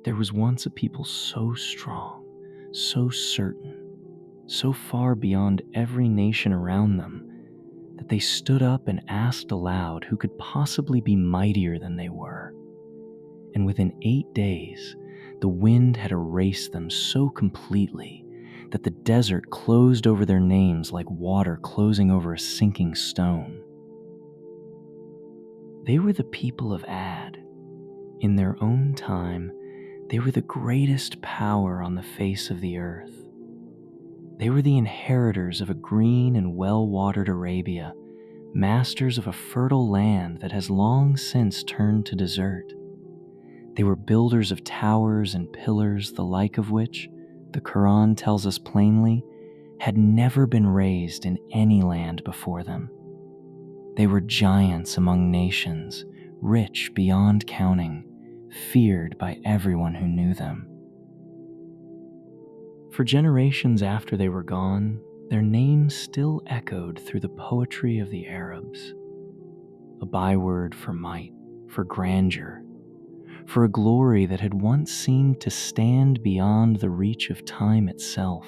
There was once a people so strong, so certain, so far beyond every nation around them, that they stood up and asked aloud who could possibly be mightier than they were. And within 8 days, the wind had erased them so completely that the desert closed over their names like water closing over a sinking stone. They were the people of Ad. In their own time, they were the greatest power on the face of the earth. They were the inheritors of a green and well-watered Arabia, masters of a fertile land that has long since turned to desert. They were builders of towers and pillars, the like of which, the Qur'an tells us plainly, had never been raised in any land before them. They were giants among nations, rich beyond counting, feared by everyone who knew them. For generations after they were gone, their names still echoed through the poetry of the Arabs, a byword for might, for grandeur, for a glory that had once seemed to stand beyond the reach of time itself.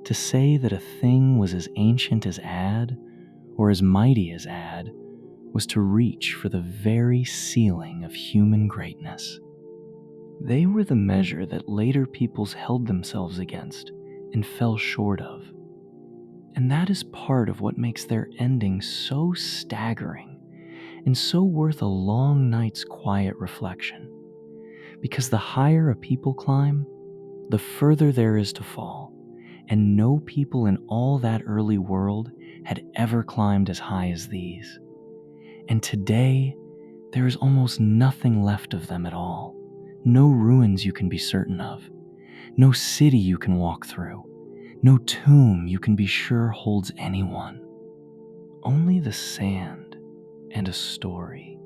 To say that a thing was as ancient as Ad, or as mighty as Ad, was to reach for the very ceiling of human greatness. They were the measure that later peoples held themselves against and fell short of. And that is part of what makes their ending so staggering and so worth a long night's quiet reflection. Because the higher a people climb, the further there is to fall, and no people in all that early world had ever climbed as high as these. And today, there is almost nothing left of them at all. No ruins you can be certain of, no city you can walk through, no tomb you can be sure holds anyone. Only the sand and a story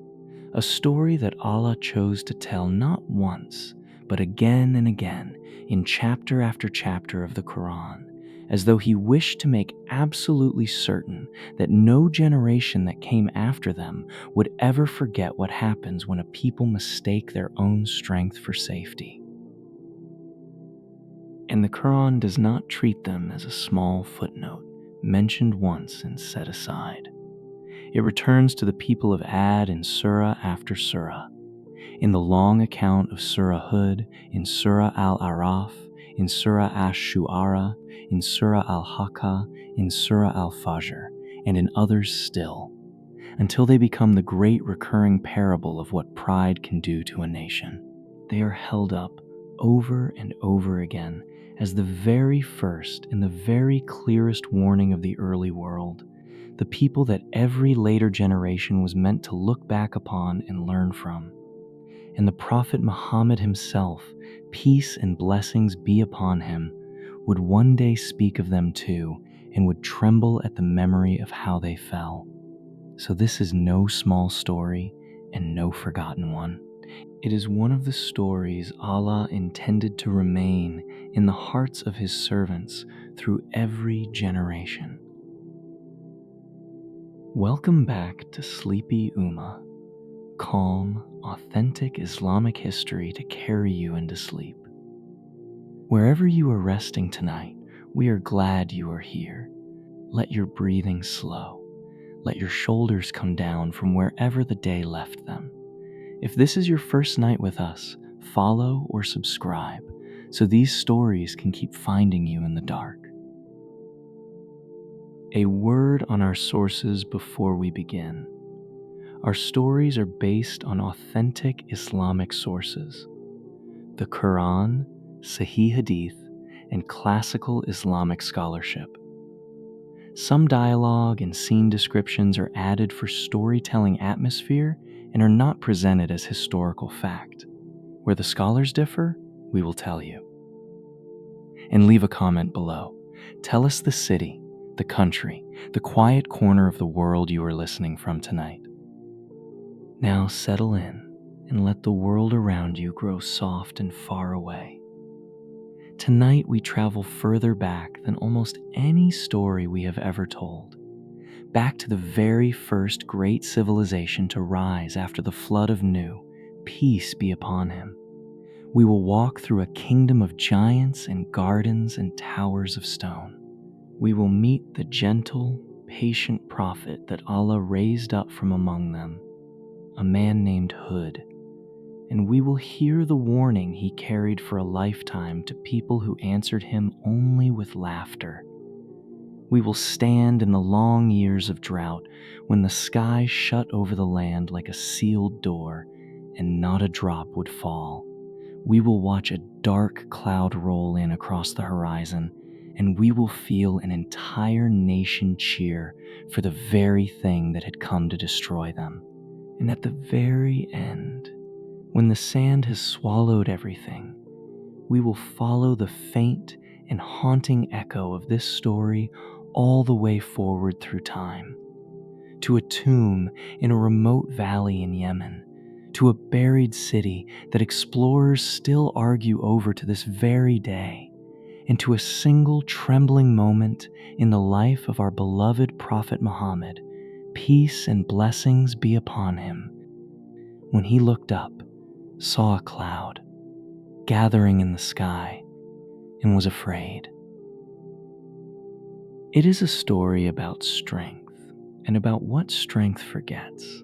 that Allah chose to tell not once, but again and again in chapter after chapter of the Qur'an, as though He wished to make absolutely certain that no generation that came after them would ever forget what happens when a people mistake their own strength for safety. And the Qur'an does not treat them as a small footnote, mentioned once and set aside. It returns to the people of Ad in surah after surah, in the long account of Surah Hud, in Surah Al-A'raf, in Surah Ash-Shu'ara, in Surah Al-Haqqah, in Surah Al-Fajr, and in others still, until they become the great recurring parable of what pride can do to a nation. They are held up over and over again as the very first and the very clearest warning of the early world, the people that every later generation was meant to look back upon and learn from. And the Prophet Muhammad himself, peace and blessings be upon him, would one day speak of them too, and would tremble at the memory of how they fell. So this is no small story and no forgotten one. It is one of the stories Allah intended to remain in the hearts of His servants through every generation. Welcome back to Sleepy Ummah, calm, authentic Islamic history to carry you into sleep. Wherever you are resting tonight, we are glad you are here. Let your breathing slow. Let your shoulders come down from wherever the day left them. If this is your first night with us, follow or subscribe so these stories can keep finding you in the dark. A word on our sources before we begin. Our stories are based on authentic Islamic sources: the Qur'an, Sahih Hadith, and classical Islamic scholarship. Some dialogue and scene descriptions are added for storytelling atmosphere and are not presented as historical fact. Where the scholars differ, we will tell you. And leave a comment below. Tell us the city, the country, the quiet corner of the world you are listening from tonight. Now settle in and let the world around you grow soft and far away. Tonight we travel further back than almost any story we have ever told. Back to the very first great civilization to rise after the flood of Nuh, peace be upon him. We will walk through a kingdom of giants and gardens and towers of stone. We will meet the gentle, patient prophet that Allah raised up from among them, a man named Hud, and we will hear the warning he carried for a lifetime to people who answered him only with laughter. We will stand in the long years of drought when the sky shut over the land like a sealed door and not a drop would fall. We will watch a dark cloud roll in across the horizon, and we will feel an entire nation cheer for the very thing that had come to destroy them. And at the very end, when the sand has swallowed everything, we will follow the faint and haunting echo of this story all the way forward through time, to a tomb in a remote valley in Yemen, to a buried city that explorers still argue over to this very day, and to a single trembling moment in the life of our beloved Prophet Muhammad, peace and blessings be upon him, when he looked up, saw a cloud gathering in the sky, and was afraid. It is a story about strength and about what strength forgets.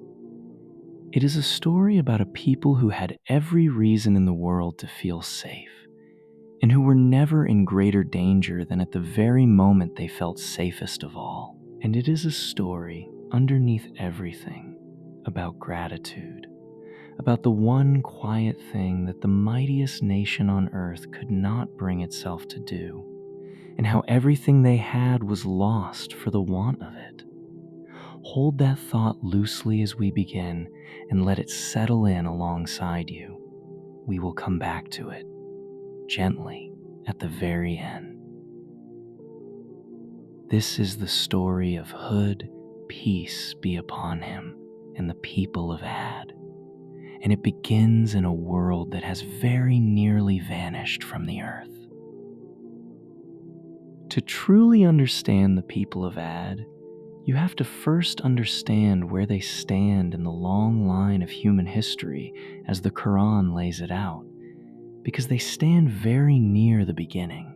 It is a story about a people who had every reason in the world to feel safe, and who were never in greater danger than at the very moment they felt safest of all. And it is a story, underneath everything, about gratitude, about the one quiet thing that the mightiest nation on earth could not bring itself to do, and how everything they had was lost for the want of it. Hold that thought loosely as we begin and let it settle in alongside you. We will come back to it, gently, at the very end. This is the story of Hud, peace be upon him, and the people of Ad. And it begins in a world that has very nearly vanished from the earth. To truly understand the people of Ad, you have to first understand where they stand in the long line of human history as the Qur'an lays it out, because they stand very near the beginning.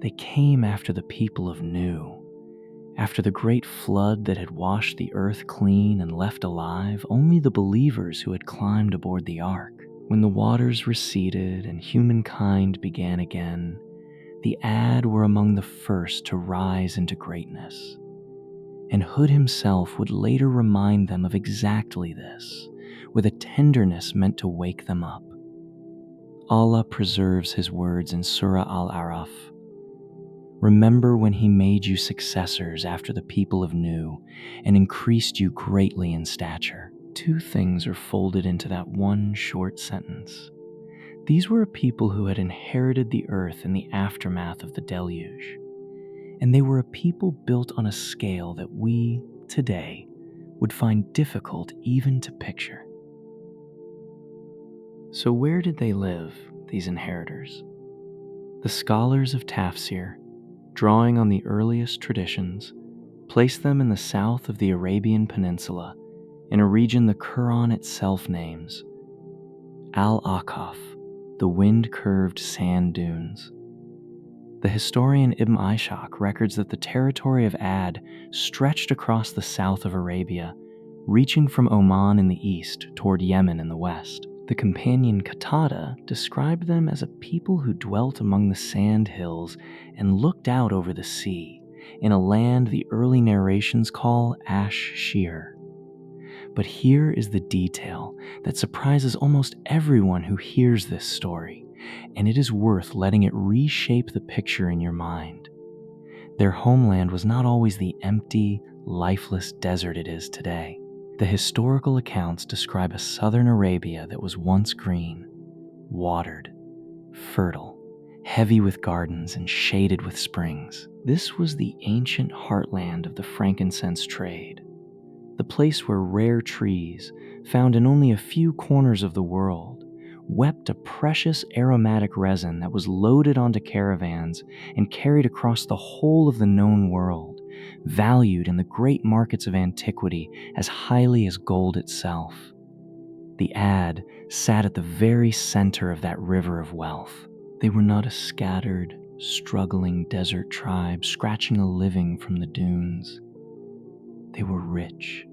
They came after the people of Nu, after the great flood that had washed the earth clean and left alive only the believers who had climbed aboard the ark. When the waters receded and humankind began again, the Ad were among the first to rise into greatness. And Hud himself would later remind them of exactly this, with a tenderness meant to wake them up. Allah preserves his words in Surah Al-A'raf. Remember when he made you successors after the people of Nu and increased you greatly in stature. Two things are folded into that one short sentence. These were a people who had inherited the earth in the aftermath of the deluge. And they were a people built on a scale that we, today, would find difficult even to picture. So where did they live, these inheritors? The scholars of tafsir, drawing on the earliest traditions, place them in the south of the Arabian Peninsula, in a region the Qur'an itself names Al-Ahqaf, the wind-curved sand dunes. The historian Ibn Ishaq records that the territory of Ad stretched across the south of Arabia, reaching from Oman in the east toward Yemen in the west. The companion Qatada described them as a people who dwelt among the sand hills and looked out over the sea, in a land the early narrations call Ash-Shu'ara. But here is the detail that surprises almost everyone who hears this story, and it is worth letting it reshape the picture in your mind. Their homeland was not always the empty, lifeless desert it is today. The historical accounts describe a southern Arabia that was once green, watered, fertile, heavy with gardens and shaded with springs. This was the ancient heartland of the frankincense trade, the place where rare trees, found in only a few corners of the world, wept a precious aromatic resin that was loaded onto caravans and carried across the whole of the known world, valued in the great markets of antiquity as highly as gold itself. The Ad sat at the very center of that river of wealth. They were not a scattered, struggling desert tribe scratching a living from the dunes. They were rich,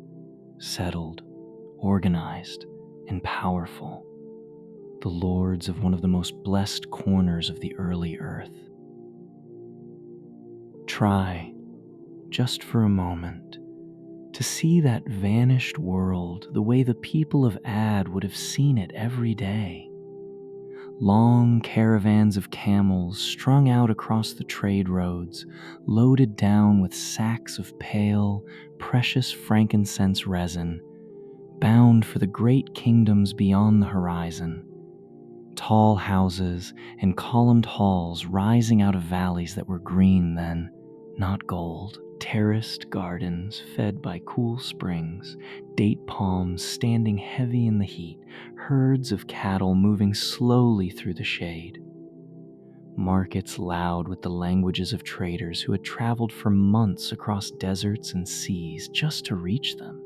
settled, organized, and powerful, the lords of one of the most blessed corners of the early earth. Try, just for a moment, to see that vanished world the way the people of Ad would have seen it every day. Long caravans of camels strung out across the trade roads, loaded down with sacks of pale, precious frankincense resin, bound for the great kingdoms beyond the horizon. Tall houses and columned halls rising out of valleys that were green then, not gold. Terraced gardens fed by cool springs, date palms standing heavy in the heat, herds of cattle moving slowly through the shade. Markets loud with the languages of traders who had traveled for months across deserts and seas just to reach them.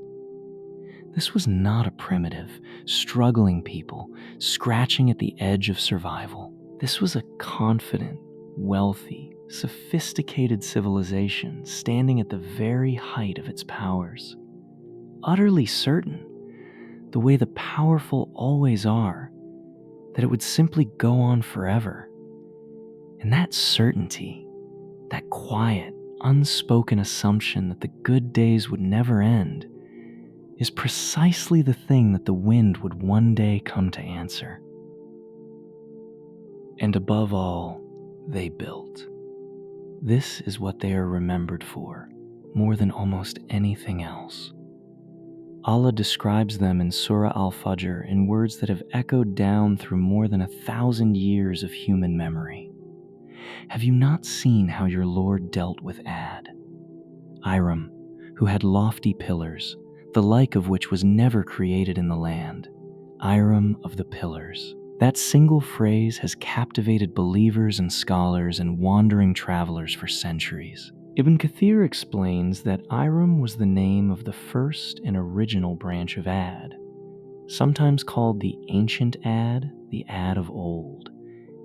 This was not a primitive, struggling people scratching at the edge of survival. This was a confident, wealthy, sophisticated civilization standing at the very height of its powers, utterly certain, the way the powerful always are, that it would simply go on forever. And that certainty, that quiet, unspoken assumption that the good days would never end, is precisely the thing that the wind would one day come to answer. And above all, they built. This is what they are remembered for, more than almost anything else. Allah describes them in Surah Al-Fajr in words that have echoed down through more than 1,000 years of human memory. Have you not seen how your Lord dealt with Ad? Iram, who had lofty pillars, the like of which was never created in the land. Iram of the pillars. That single phrase has captivated believers and scholars and wandering travelers for centuries. Ibn Kathir explains that Iram was the name of the first and original branch of Ad, sometimes called the ancient Ad, the Ad of old,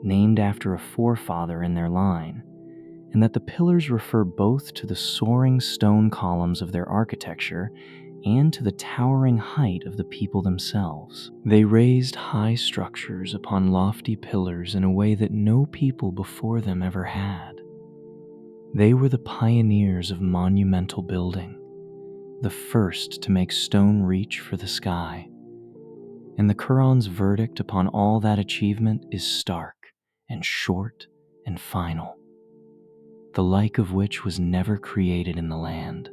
named after a forefather in their line, and that the pillars refer both to the soaring stone columns of their architecture and to the towering height of the people themselves. They raised high structures upon lofty pillars in a way that no people before them ever had. They were the pioneers of monumental building, the first to make stone reach for the sky. And the Qur'an's verdict upon all that achievement is stark and short and final, the like of which was never created in the land.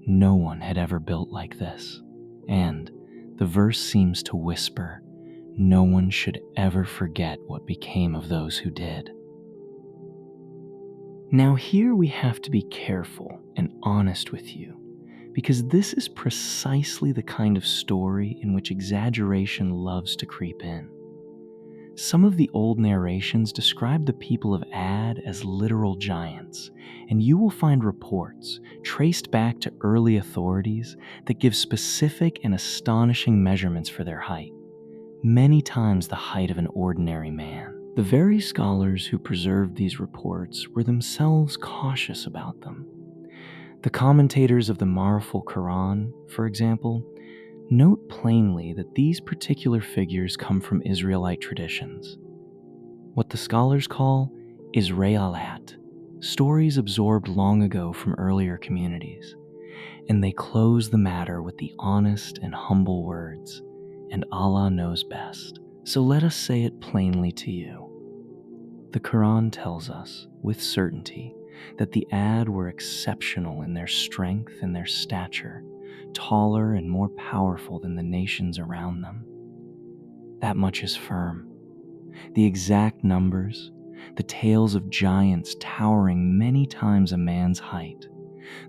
No one had ever built like this, and the verse seems to whisper, no one should ever forget what became of those who did. Now here we have to be careful and honest with you, because this is precisely the kind of story in which exaggeration loves to creep in. Some of the old narrations describe the people of Ad as literal giants, and you will find reports traced back to early authorities that give specific and astonishing measurements for their height, many times the height of an ordinary man. The very scholars who preserved these reports were themselves cautious about them. The commentators of the Maruful Quran, for example, note plainly that these particular figures come from Israelite traditions, what the scholars call Israelat, stories absorbed long ago from earlier communities, and they close the matter with the honest and humble words, and Allah knows best. So let us say it plainly to you. The Quran tells us, with certainty, that the Ad were exceptional in their strength and their stature, taller and more powerful than the nations around them. That much is firm. The exact numbers, the tales of giants towering many times a man's height,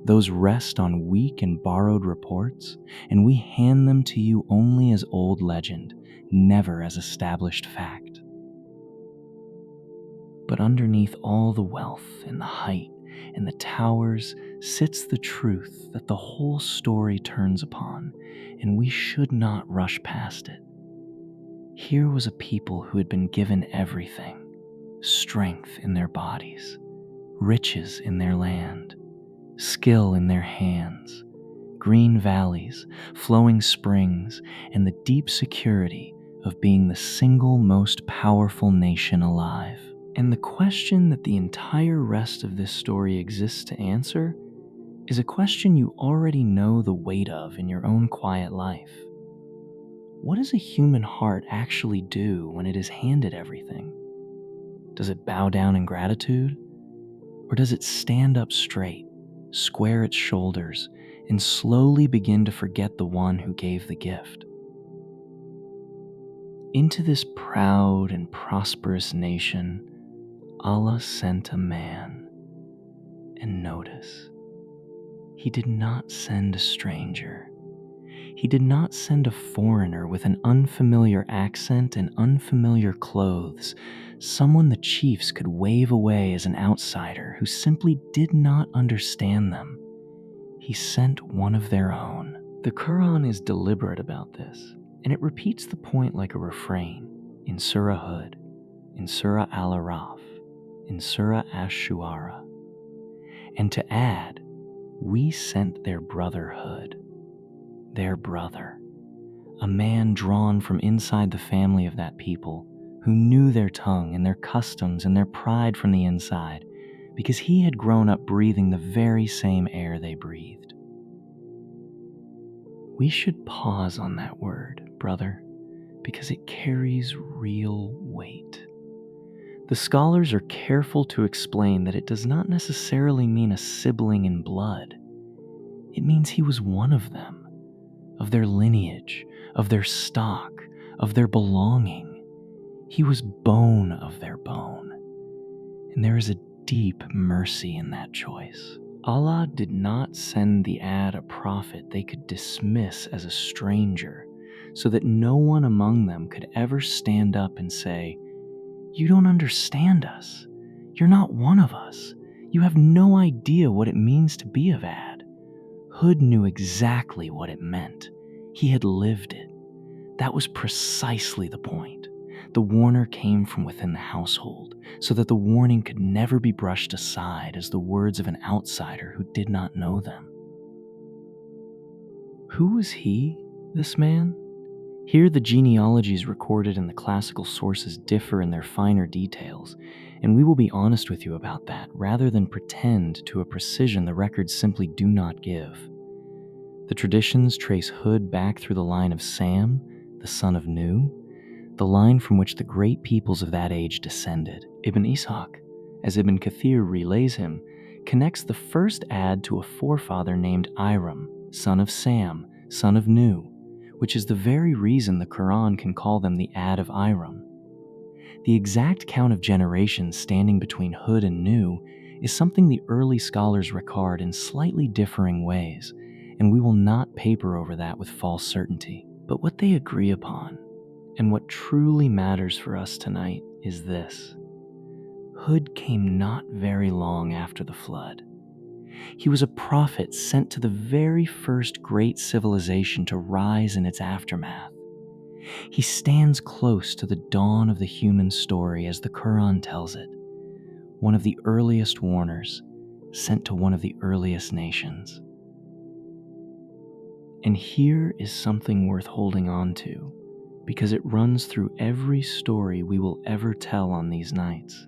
those rest on weak and borrowed reports, and we hand them to you only as old legend, never as established fact. But underneath all the wealth and the height and the towers sits the truth that the whole story turns upon, and we should not rush past it. Here was a people who had been given everything: strength in their bodies, riches in their land, skill in their hands, green valleys, flowing springs, and the deep security of being the single most powerful nation alive. And the question that the entire rest of this story exists to answer is a question you already know the weight of in your own quiet life. What does a human heart actually do when it is handed everything? Does it bow down in gratitude? Or does it stand up straight, square its shoulders, and slowly begin to forget the one who gave the gift? Into this proud and prosperous nation, Allah sent a man. And notice, He did not send a stranger. He did not send a foreigner with an unfamiliar accent and unfamiliar clothes, someone the chiefs could wave away as an outsider who simply did not understand them. He sent one of their own. The Qur'an is deliberate about this, and it repeats the point like a refrain in Surah Hud, in Surah Al-A'raf, in Surah Ash-Shu'ara. And to add, we sent their brotherhood, their brother, a man drawn from inside the family of that people who knew their tongue and their customs and their pride from the inside because he had grown up breathing the very same air they breathed. We should pause on that word, brother, because it carries real weight. The scholars are careful to explain that it does not necessarily mean a sibling in blood. It means he was one of them, of their lineage, of their stock, of their belonging. He was bone of their bone. And there is a deep mercy in that choice. Allah did not send the Ad a prophet they could dismiss as a stranger, so that no one among them could ever stand up and say, "You don't understand us. You're not one of us. You have no idea what it means to be of Ad." Hud knew exactly what it meant. He had lived it. That was precisely the point. The warner came from within the household, so that the warning could never be brushed aside as the words of an outsider who did not know them. Who was he, this man? Here the genealogies recorded in the classical sources differ in their finer details, and we will be honest with you about that rather than pretend to a precision the records simply do not give. The traditions trace Hud back through the line of Sam, the son of Nu, the line from which the great peoples of that age descended. Ibn Ishaq, as Ibn Kathir relays him, connects the first Ad to a forefather named Iram, son of Sam, son of Nu, which is the very reason the Qur'an can call them the Ad of Iram. The exact count of generations standing between Hud and Nu is something the early scholars record in slightly differing ways, and we will not paper over that with false certainty. But what they agree upon, and what truly matters for us tonight, is this. Hud came not very long after the flood. He was a prophet sent to the very first great civilization to rise in its aftermath. He stands close to the dawn of the human story as the Qur'an tells it, one of the earliest warners, sent to one of the earliest nations. And here is something worth holding on to, because it runs through every story we will ever tell on these nights.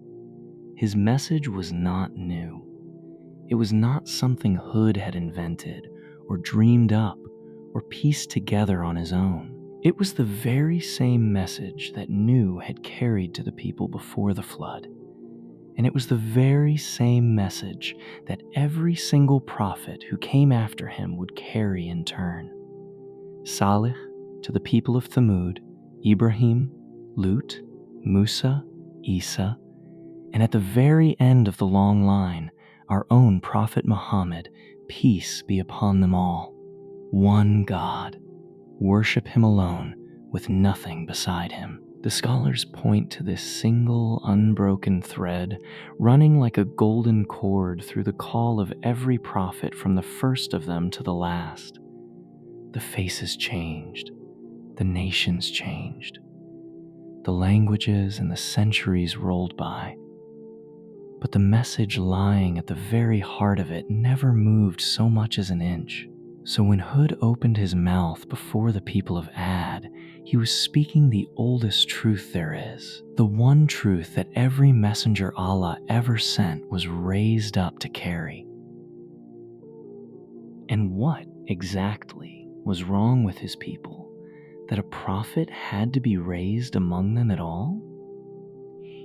His message was not new. It was not something Hud had invented, or dreamed up, or pieced together on his own. It was the very same message that Nu had carried to the people before the flood. And it was the very same message that every single prophet who came after him would carry in turn. Salih to the people of Thamud, Ibrahim, Lut, Musa, Isa, and at the very end of the long line, our own Prophet Muhammad, peace be upon them all. One God. Worship him alone, with nothing beside him. The scholars point to this single, unbroken thread running like a golden cord through the call of every prophet from the first of them to the last. The faces changed, the nations changed, the languages and the centuries rolled by. But the message lying at the very heart of it never moved so much as an inch. So when Hud opened his mouth before the people of Ad, he was speaking the oldest truth there is, the one truth that every messenger Allah ever sent was raised up to carry. And what exactly was wrong with his people that a prophet had to be raised among them at all?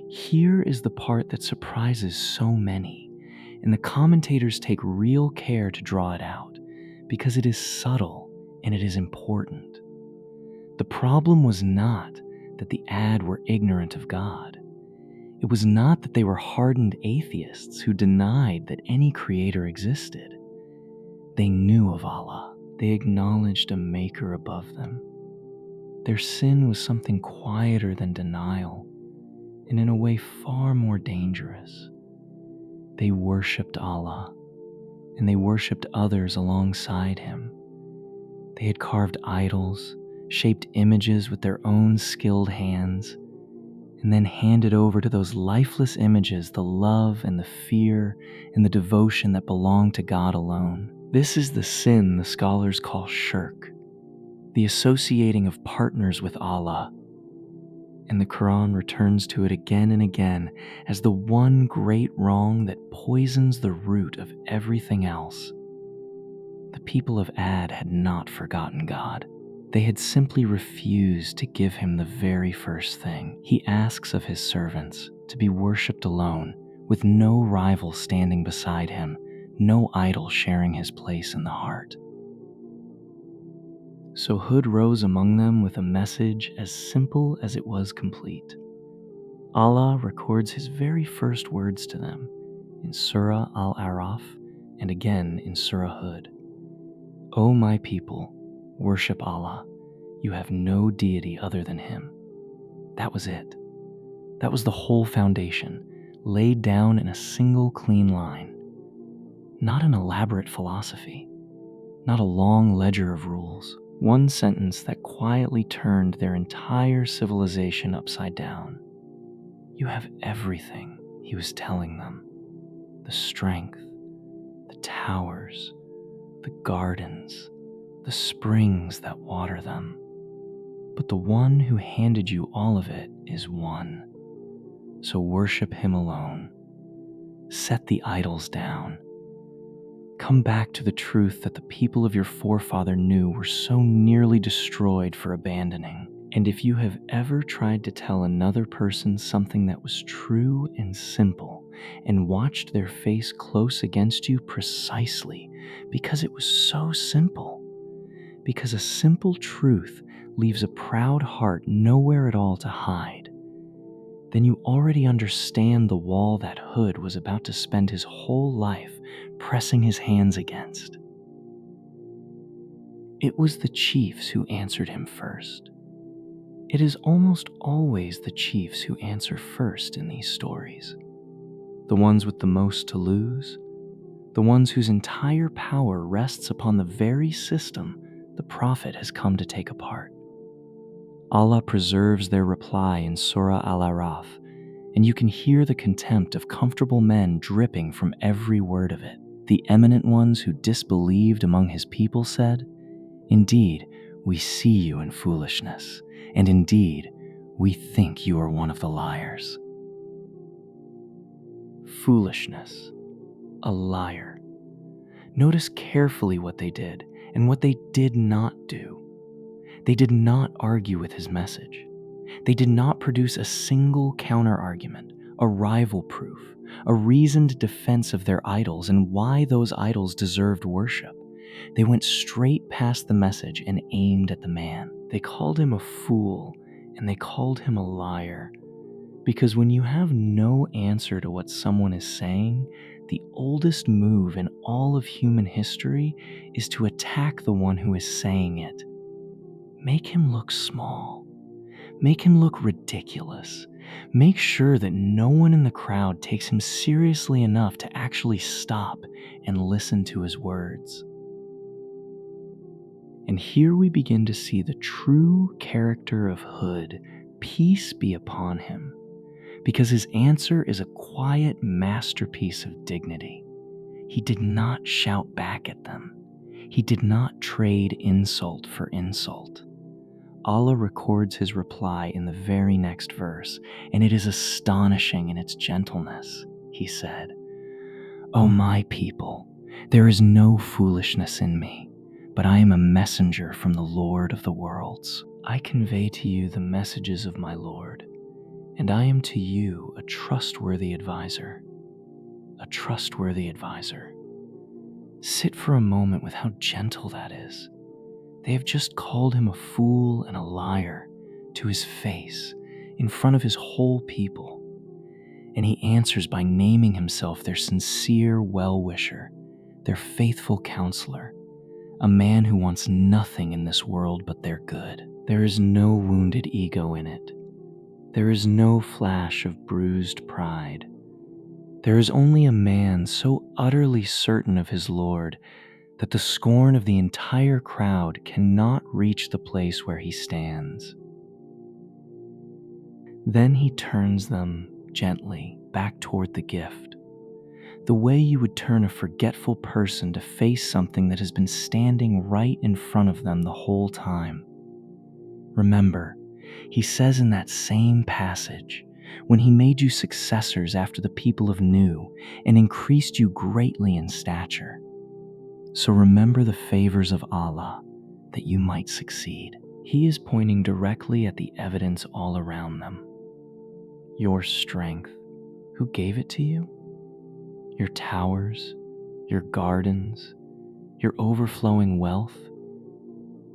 Here is the part that surprises so many, and the commentators take real care to draw it out, because it is subtle and it is important. The problem was not that the Ad were ignorant of God. It was not that they were hardened atheists who denied that any creator existed. They knew of Allah. They acknowledged a maker above them. Their sin was something quieter than denial, and in a way far more dangerous. They worshipped Allah, and they worshipped others alongside him. They had carved idols, shaped images with their own skilled hands, and then handed over to those lifeless images the love and the fear and the devotion that belonged to God alone. This is the sin the scholars call shirk, the associating of partners with Allah. And the Qur'an returns to it again and again as the one great wrong that poisons the root of everything else. The people of Ad had not forgotten God. They had simply refused to give him the very first thing he asks of his servants, to be worshipped alone, with no rival standing beside him, no idol sharing his place in the heart. So Hud rose among them with a message as simple as it was complete. Allah records his very first words to them in Surah Al-A'raf and again in Surah Hud. O my people, worship Allah. You have no deity other than him. That was it. That was the whole foundation, laid down in a single clean line. Not an elaborate philosophy, not a long ledger of rules. One sentence that quietly turned their entire civilization upside down. You have everything, he was telling them. The strength, the towers, the gardens, the springs that water them. But the one who handed you all of it is one. So worship him alone. Set the idols down. Come back to the truth that the people of your forefather knew were so nearly destroyed for abandoning. And if you have ever tried to tell another person something that was true and simple, and watched their face close against you precisely because it was so simple, because a simple truth leaves a proud heart nowhere at all to hide, then you already understand the wall that Hud was about to spend his whole life pressing his hands against. It was the chiefs who answered him first. It is almost always the chiefs who answer first in these stories. The ones with the most to lose, the ones whose entire power rests upon the very system the prophet has come to take apart. Allah preserves their reply in Surah Al-A'raf, and you can hear the contempt of comfortable men dripping from every word of it. The eminent ones who disbelieved among his people said, "Indeed, we see you in foolishness, and indeed, we think you are one of the liars." Foolishness. A liar. Notice carefully what they did and what they did not do. They did not argue with his message. They did not produce a single counter-argument, a rival proof, a reasoned defense of their idols and why those idols deserved worship. They went straight past the message and aimed at the man. They called him a fool and they called him a liar. Because when you have no answer to what someone is saying, the oldest move in all of human history is to attack the one who is saying it. Make him look small. Make him look ridiculous. Make sure that no one in the crowd takes him seriously enough to actually stop and listen to his words. And here we begin to see the true character of Hud, peace be upon him, because his answer is a quiet masterpiece of dignity. He did not shout back at them. He did not trade insult for insult. Allah records his reply in the very next verse, and it is astonishing in its gentleness. He said, "O my people, there is no foolishness in me, but I am a messenger from the Lord of the worlds. I convey to you the messages of my Lord, and I am to you a trustworthy advisor. A trustworthy advisor." Sit for a moment with how gentle that is. They have just called him a fool and a liar to his face in front of his whole people. And he answers by naming himself their sincere well-wisher, their faithful counselor, a man who wants nothing in this world but their good. There is no wounded ego in it. There is no flash of bruised pride. There is only a man so utterly certain of his Lord that the scorn of the entire crowd cannot reach the place where he stands. Then he turns them gently back toward the gift, the way you would turn a forgetful person to face something that has been standing right in front of them the whole time. Remember, he says in that same passage, when he made you successors after the people of Nu and increased you greatly in stature. So remember the favors of Allah that you might succeed. He is pointing directly at the evidence all around them. Your strength, who gave it to you? Your towers, your gardens, your overflowing wealth?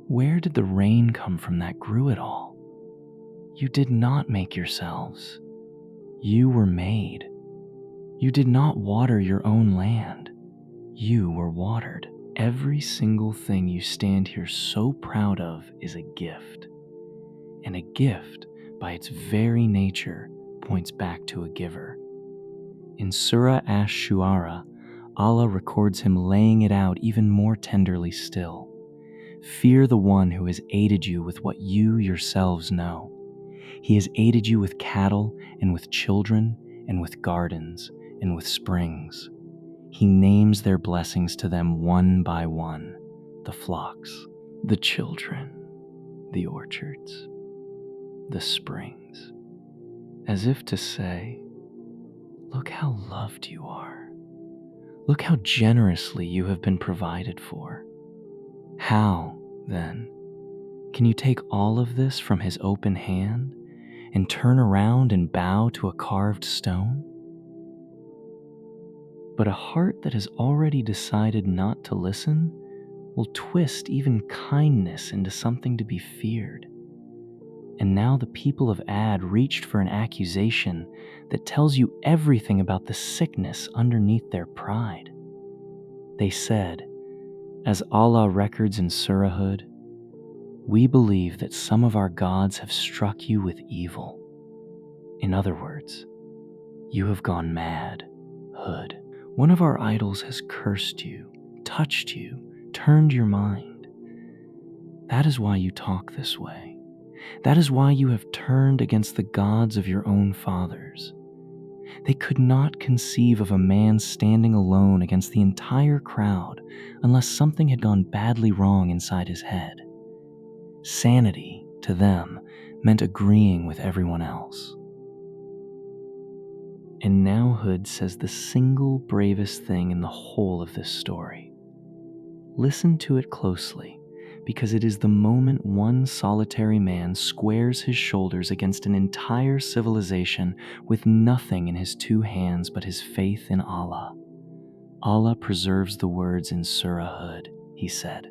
Where did the rain come from that grew it all? You did not make yourselves. You were made. You did not water your own land. You were watered. Every single thing you stand here so proud of is a gift. And a gift, by its very nature, points back to a giver. In Surah Ash-Shu'ara, Allah records him laying it out even more tenderly still. Fear the one who has aided you with what you yourselves know. He has aided you with cattle and with children and with gardens and with springs. He names their blessings to them one by one, the flocks, the children, the orchards, the springs, as if to say, look how loved you are. Look how generously you have been provided for. How, then, can you take all of this from his open hand and turn around and bow to a carved stone? But a heart that has already decided not to listen will twist even kindness into something to be feared. And now the people of Ad reached for an accusation that tells you everything about the sickness underneath their pride. They said, as Allah records in Surah Hud, "We believe that some of our gods have struck you with evil." In other words, you have gone mad, Hud. One of our idols has cursed you, touched you, turned your mind. That is why you talk this way. That is why you have turned against the gods of your own fathers. They could not conceive of a man standing alone against the entire crowd unless something had gone badly wrong inside his head. Sanity, to them, meant agreeing with everyone else. And now Hud says the single bravest thing in the whole of this story. Listen to it closely, because it is the moment one solitary man squares his shoulders against an entire civilization with nothing in his two hands but his faith in Allah. Allah preserves the words in Surah Hud. He said,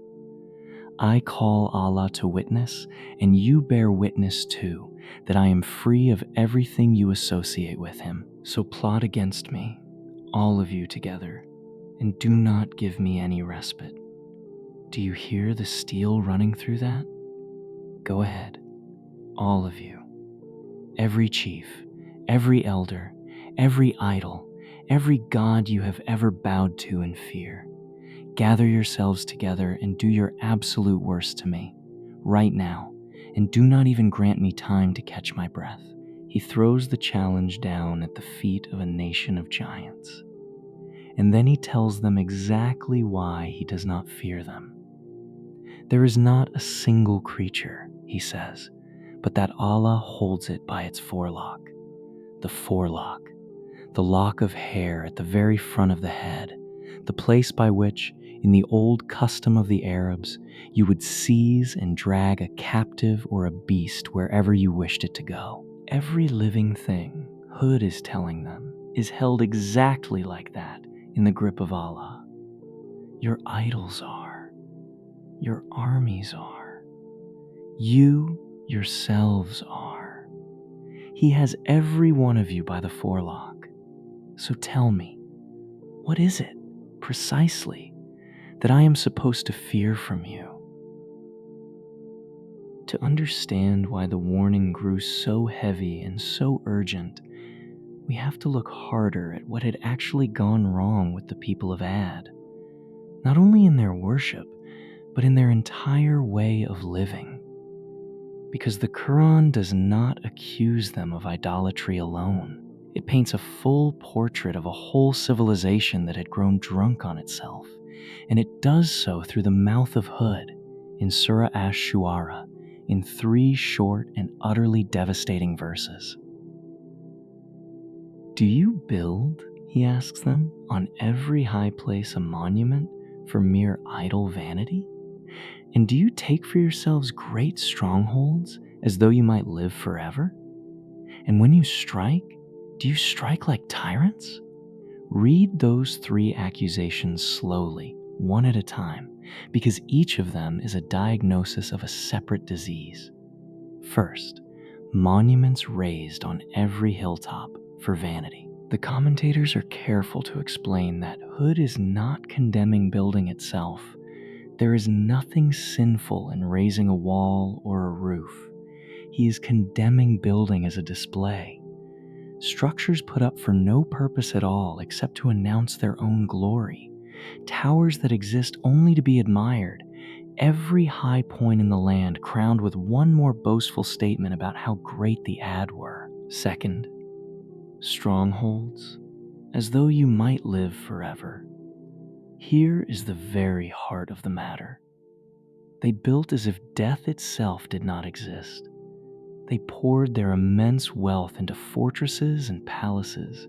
"I call Allah to witness, and you bear witness too, that I am free of everything you associate with him. So plot against me, all of you together, and do not give me any respite." Do you hear the steel running through that? Go ahead, all of you. Every chief, every elder, every idol, every god you have ever bowed to in fear. Gather yourselves together and do your absolute worst to me, right now, and do not even grant me time to catch my breath." He throws the challenge down at the feet of a nation of giants. And then he tells them exactly why he does not fear them. "There is not a single creature," he says, "but that Allah holds it by its forelock." The forelock, the lock of hair at the very front of the head, the place by which, in the old custom of the Arabs, you would seize and drag a captive or a beast wherever you wished it to go. Every living thing, Hud is telling them, is held exactly like that in the grip of Allah. Your idols are. Your armies are. You yourselves are. He has every one of you by the forelock. So tell me, what is it, precisely, that I am supposed to fear from you? To understand why the warning grew so heavy and so urgent, we have to look harder at what had actually gone wrong with the people of Ad, not only in their worship, but in their entire way of living. Because the Qur'an does not accuse them of idolatry alone. It paints a full portrait of a whole civilization that had grown drunk on itself, and it does so through the mouth of Hud in Surah Ash-Shu'ara in 3 short and utterly devastating verses. "Do you build," he asks them, "on every high place a monument for mere idle vanity? And do you take for yourselves great strongholds as though you might live forever? And when you strike, do you strike like tyrants?" Read those 3 accusations slowly, one at a time, because each of them is a diagnosis of a separate disease. First, monuments raised on every hilltop for vanity. The commentators are careful to explain that Hud is not condemning building itself. There is nothing sinful in raising a wall or a roof. He is condemning building as a display. Structures put up for no purpose at all except to announce their own glory. Towers that exist only to be admired. Every high point in the land crowned with one more boastful statement about how great the Ad were. Second, strongholds, as though you might live forever. Here is the very heart of the matter. They built as if death itself did not exist. They poured their immense wealth into fortresses and palaces,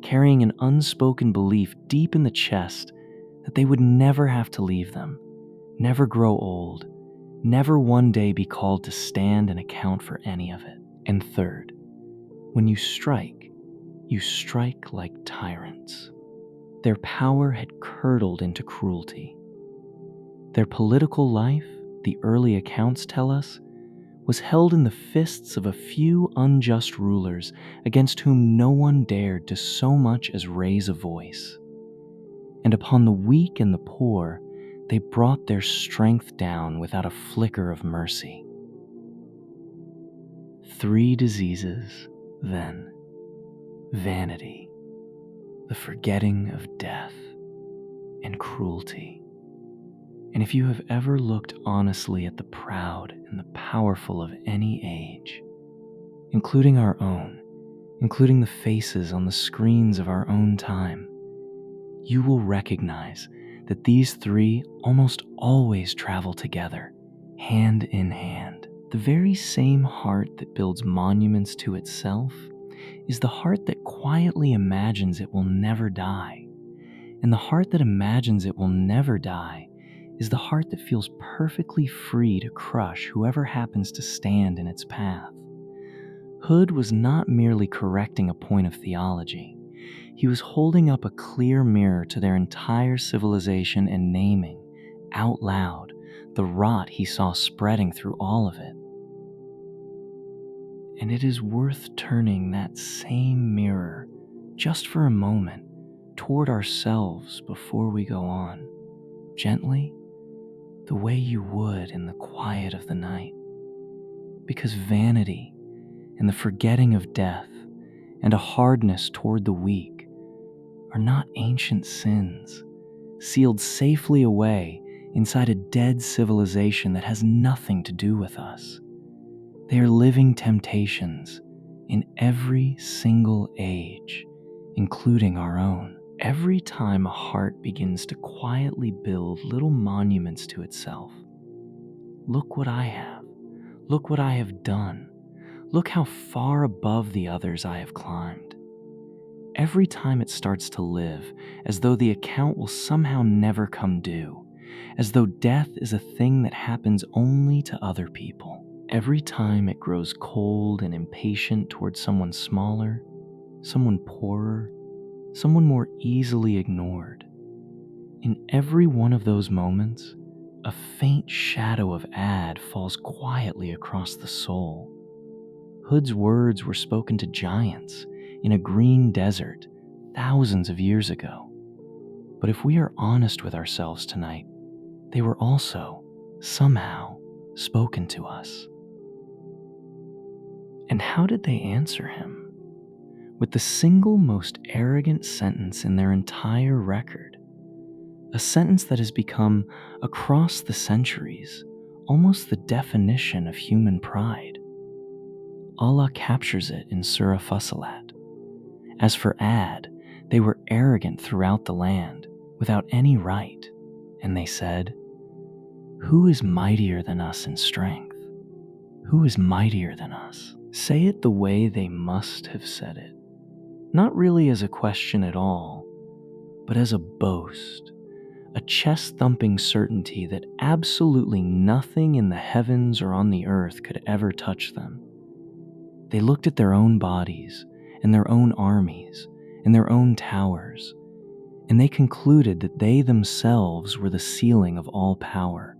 carrying an unspoken belief deep in the chest that they would never have to leave them, never grow old, never one day be called to stand and account for any of it. And third, when you strike like tyrants. Their power had curdled into cruelty. Their political life, the early accounts tell us, was held in the fists of a few unjust rulers against whom no one dared to so much as raise a voice. And upon the weak and the poor, they brought their strength down without a flicker of mercy. 3 diseases, then: vanity, the forgetting of death, and cruelty. And if you have ever looked honestly at the proud and the powerful of any age, including our own, including the faces on the screens of our own time, you will recognize that these 3 almost always travel together, hand in hand. The very same heart that builds monuments to itself is the heart that quietly imagines it will never die. And the heart that imagines it will never die is the heart that feels perfectly free to crush whoever happens to stand in its path. Hud was not merely correcting a point of theology. He was holding up a clear mirror to their entire civilization and naming, out loud, the rot he saw spreading through all of it. And it is worth turning that same mirror, just for a moment, toward ourselves before we go on, gently, the way you would in the quiet of the night. Because vanity and the forgetting of death and a hardness toward the weak are not ancient sins, sealed safely away inside a dead civilization that has nothing to do with us. They are living temptations in every single age, including our own. Every time a heart begins to quietly build little monuments to itself, look what I have, look what I have done, look how far above the others I have climbed. Every time it starts to live as though the account will somehow never come due, as though death is a thing that happens only to other people. Every time it grows cold and impatient towards someone smaller, someone poorer, someone more easily ignored. In every one of those moments, a faint shadow of Ad falls quietly across the soul. Hud's words were spoken to giants in a green desert thousands of years ago. But if we are honest with ourselves tonight, they were also, somehow, spoken to us. And how did they answer him? With the single most arrogant sentence in their entire record. A sentence that has become, across the centuries, almost the definition of human pride. Allah captures it in Surah Fussilat. As for Ad, they were arrogant throughout the land, without any right, and they said, "Who is mightier than us in strength? Who is mightier than us?" Say it the way they must have said it. Not really as a question at all, but as a boast, a chest-thumping certainty that absolutely nothing in the heavens or on the earth could ever touch them. They looked at their own bodies and their own armies and their own towers, and they concluded that they themselves were the ceiling of all power,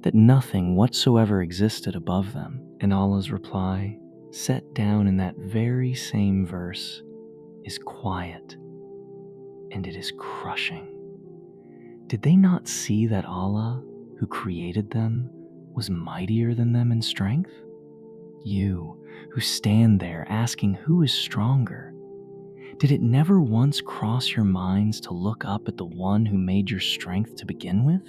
that nothing whatsoever existed above them. And Allah's reply, set down in that very same verse, is quiet, and it is crushing. Did they not see that Allah, who created them, was mightier than them in strength? You, who stand there asking who is stronger, did it never once cross your minds to look up at the one who made your strength to begin with?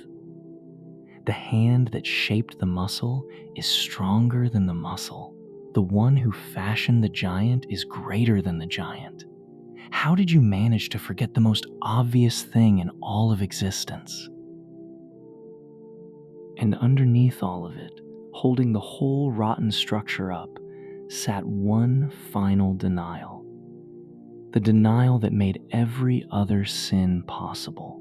The hand that shaped the muscle is stronger than the muscle. The one who fashioned the giant is greater than the giant. How did you manage to forget the most obvious thing in all of existence? And underneath all of it, holding the whole rotten structure up, sat one final denial. The denial that made every other sin possible.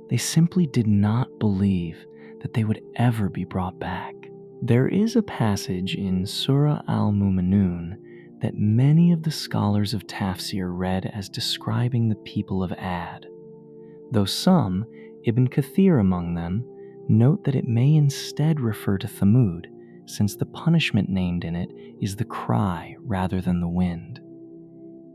They simply did not believe that they would ever be brought back. There is a passage in Surah Al-Mu'minun that many of the scholars of tafsir read as describing the people of Ad, though some, Ibn Kathir among them, note that it may instead refer to Thamud, since the punishment named in it is the cry rather than the wind.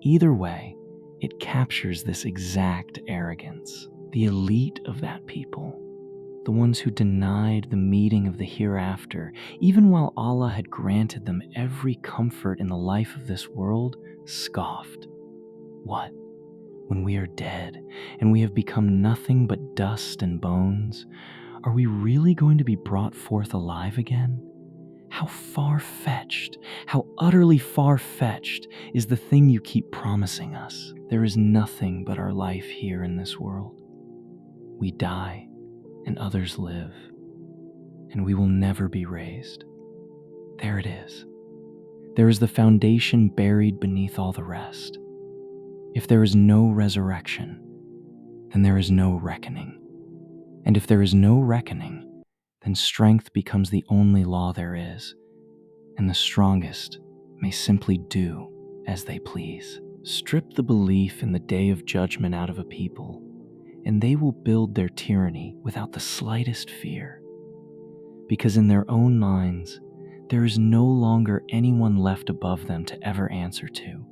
Either way, it captures this exact arrogance. The elite of that people, the ones who denied the meeting of the hereafter, even while Allah had granted them every comfort in the life of this world, scoffed. What? When we are dead and we have become nothing but dust and bones, are we really going to be brought forth alive again? How far-fetched, how utterly far-fetched is the thing you keep promising us. There is nothing but our life here in this world. We die, and others live, and we will never be raised. There it is. There is the foundation buried beneath all the rest. If there is no resurrection, then there is no reckoning. And if there is no reckoning, then strength becomes the only law there is, and the strongest may simply do as they please. Strip the belief in the day of judgment out of a people, and they will build their tyranny without the slightest fear. Because in their own minds, there is no longer anyone left above them to ever answer to.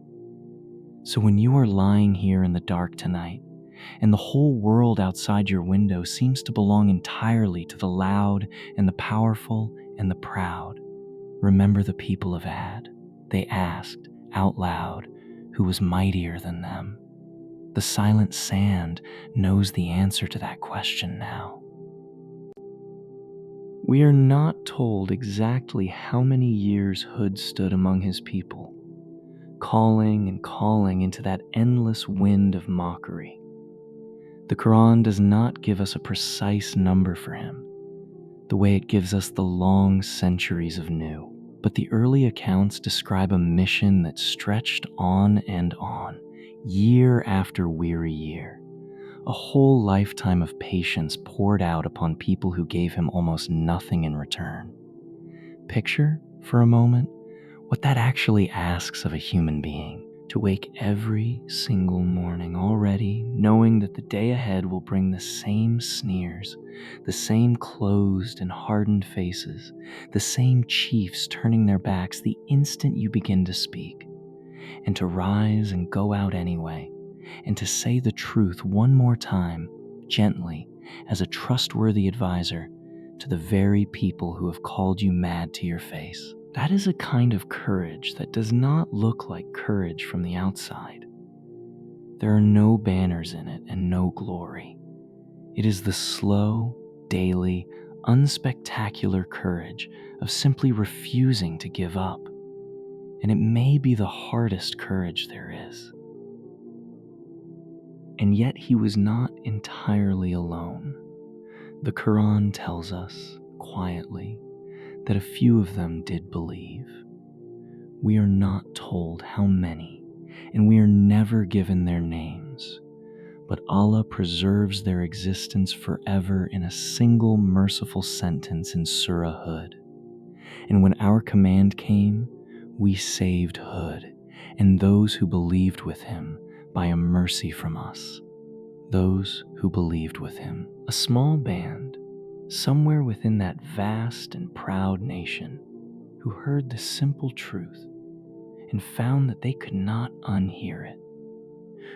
So when you are lying here in the dark tonight, and the whole world outside your window seems to belong entirely to the loud and the powerful and the proud, remember the people of Ad. They asked out loud who was mightier than them. The silent sand knows the answer to that question now. We are not told exactly how many years Hud stood among his people, calling and calling into that endless wind of mockery. The Qur'an does not give us a precise number for him, the way it gives us the long centuries of new. But the early accounts describe a mission that stretched on and on, year after weary year. A whole lifetime of patience poured out upon people who gave him almost nothing in return. Picture, for a moment, what that actually asks of a human being: to wake every single morning already knowing that the day ahead will bring the same sneers, the same closed and hardened faces, the same chiefs turning their backs the instant you begin to speak, and to rise and go out anyway, and to say the truth one more time, gently, as a trustworthy advisor, to the very people who have called you mad to your face. That is a kind of courage that does not look like courage from the outside. There are no banners in it and no glory. It is the slow, daily, unspectacular courage of simply refusing to give up. And it may be the hardest courage there is. And yet he was not entirely alone. The Qur'an tells us, quietly, that a few of them did believe. We are not told how many, and we are never given their names, but Allah preserves their existence forever in a single merciful sentence in Surah Hud. And when our command came, we saved Hud and those who believed with him by a mercy from us. Those who believed with him. A small band, somewhere within that vast and proud nation, who heard the simple truth and found that they could not unhear it,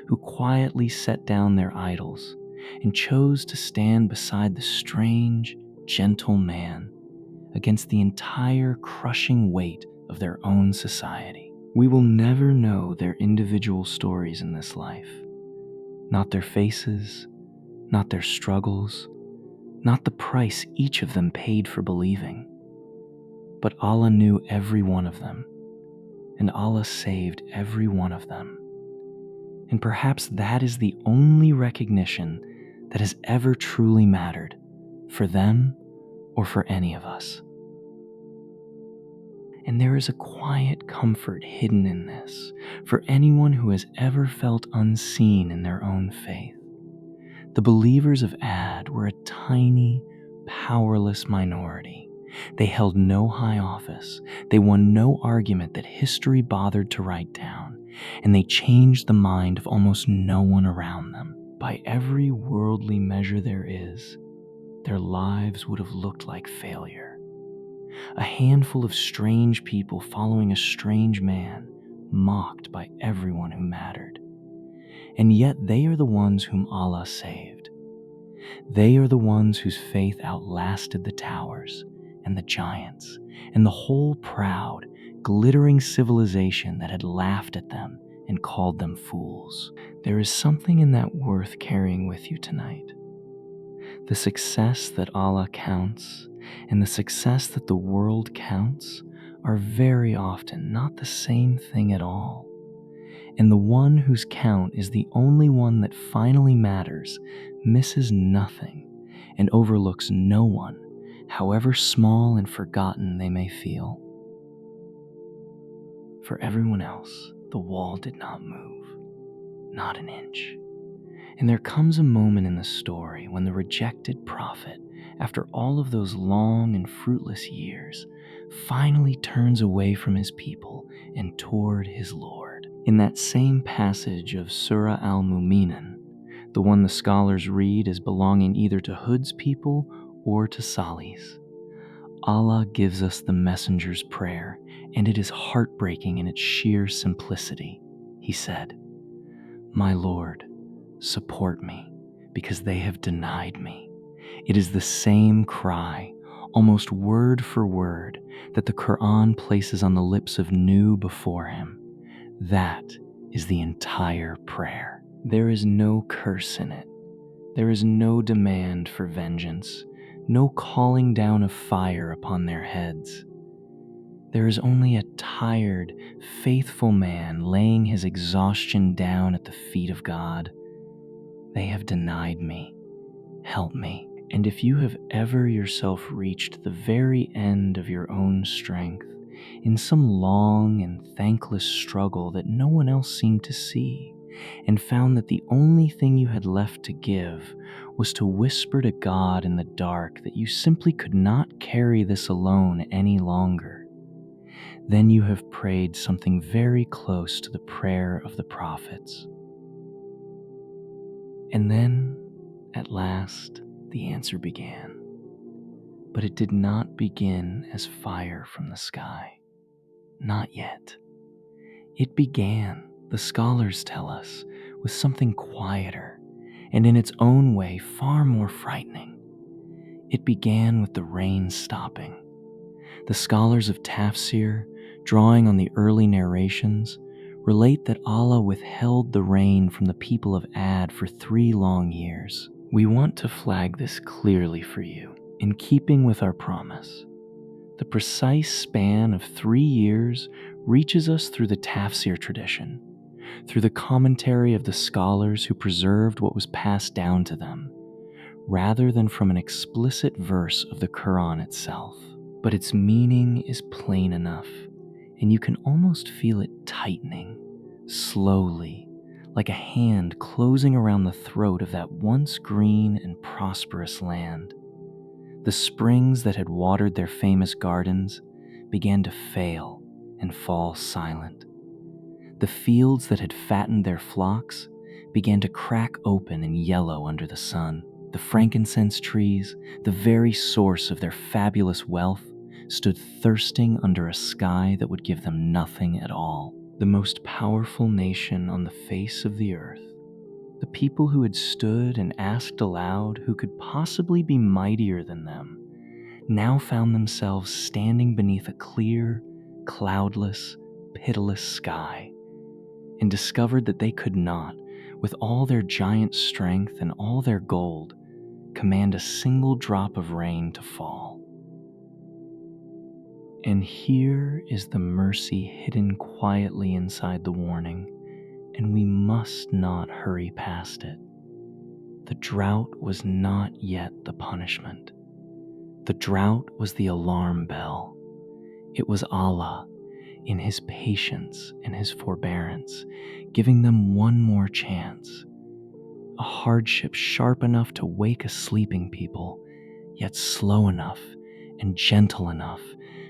who quietly set down their idols and chose to stand beside the strange, gentle man against the entire crushing weight of their own society. We will never know their individual stories in this life, not their faces, not their struggles, not the price each of them paid for believing. But Allah knew every one of them, and Allah saved every one of them. And perhaps that is the only recognition that has ever truly mattered, for them or for any of us. And there is a quiet comfort hidden in this for anyone who has ever felt unseen in their own faith. The believers of Ad were a tiny, powerless minority. They held no high office. They won no argument that history bothered to write down, and they changed the mind of almost no one around them. By every worldly measure there is, their lives would have looked like failure. A handful of strange people following a strange man, mocked by everyone who mattered. And yet they are the ones whom Allah saved. They are the ones whose faith outlasted the towers and the giants and the whole proud, glittering civilization that had laughed at them and called them fools. There is something in that worth carrying with you tonight. The success that Allah counts and the success that the world counts are very often not the same thing at all. And the one whose count is the only one that finally matters misses nothing and overlooks no one, however small and forgotten they may feel. For everyone else, the wall did not move, not an inch. And there comes a moment in the story when the rejected prophet, after all of those long and fruitless years, finally turns away from his people and toward his Lord. In that same passage of Surah Al-Mu'minun, the one the scholars read as belonging either to Hud's people or to Salih's, Allah gives us the messenger's prayer, and it is heartbreaking in its sheer simplicity. He said, "My Lord, support me, because they have denied me." It is the same cry, almost word for word, that the Qur'an places on the lips of Nuh before him. That is the entire prayer. There is no curse in it. There is no demand for vengeance, no calling down of fire upon their heads. There is only a tired, faithful man laying his exhaustion down at the feet of God. They have denied me. Help me. And if you have ever yourself reached the very end of your own strength, in some long and thankless struggle that no one else seemed to see, and found that the only thing you had left to give was to whisper to God in the dark that you simply could not carry this alone any longer, then you have prayed something very close to the prayer of the prophets. And then, at last, the answer began. But it did not begin as fire from the sky. Not yet. It began, the scholars tell us, with something quieter, and in its own way far more frightening. It began with the rain stopping. The scholars of tafsir, drawing on the early narrations, relate that Allah withheld the rain from the people of Ad for 3 long years. We want to flag this clearly for you, in keeping with our promise. The precise span of 3 years reaches us through the tafsir tradition, through the commentary of the scholars who preserved what was passed down to them, rather than from an explicit verse of the Qur'an itself. But its meaning is plain enough, and you can almost feel it tightening, slowly, like a hand closing around the throat of that once green and prosperous land. The springs that had watered their famous gardens began to fail and fall silent. The fields that had fattened their flocks began to crack open and yellow under the sun. The frankincense trees, the very source of their fabulous wealth, stood thirsting under a sky that would give them nothing at all. The most powerful nation on the face of the earth, the people who had stood and asked aloud who could possibly be mightier than them, now found themselves standing beneath a clear, cloudless, pitiless sky, and discovered that they could not, with all their giant strength and all their gold, command a single drop of rain to fall. And here is the mercy hidden quietly inside the warning, and we must not hurry past it. The drought was not yet the punishment. The drought was the alarm bell. It was Allah, in His patience and His forbearance, giving them one more chance. A hardship sharp enough to wake a sleeping people, yet slow enough and gentle enough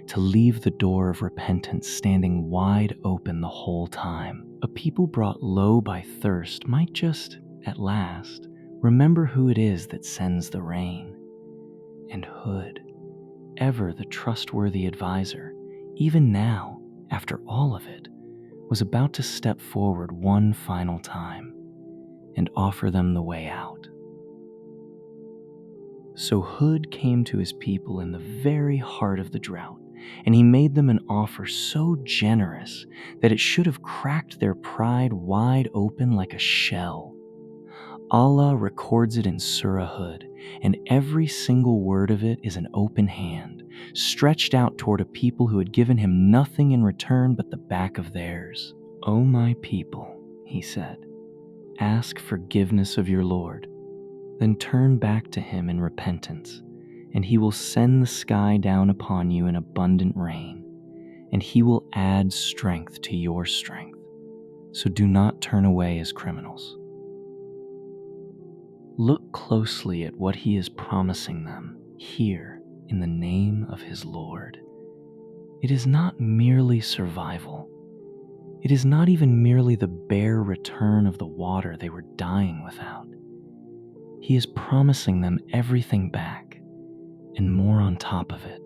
to leave the door of repentance standing wide open the whole time. A people brought low by thirst might just, at last, remember who it is that sends the rain. And Hud, ever the trustworthy advisor, even now, after all of it, was about to step forward one final time and offer them the way out. So Hud came to his people in the very heart of the drought, and he made them an offer so generous that it should have cracked their pride wide open like a shell. Allah records it in Surah Hud, and every single word of it is an open hand, stretched out toward a people who had given him nothing in return but the back of theirs. "O my people," he said, "ask forgiveness of your Lord, then turn back to him in repentance, and he will send the sky down upon you in abundant rain, and he will add strength to your strength. So do not turn away as criminals." Look closely at what he is promising them here in the name of his Lord. It is not merely survival. It is not even merely the bare return of the water they were dying without. He is promising them everything back, and more on top of it.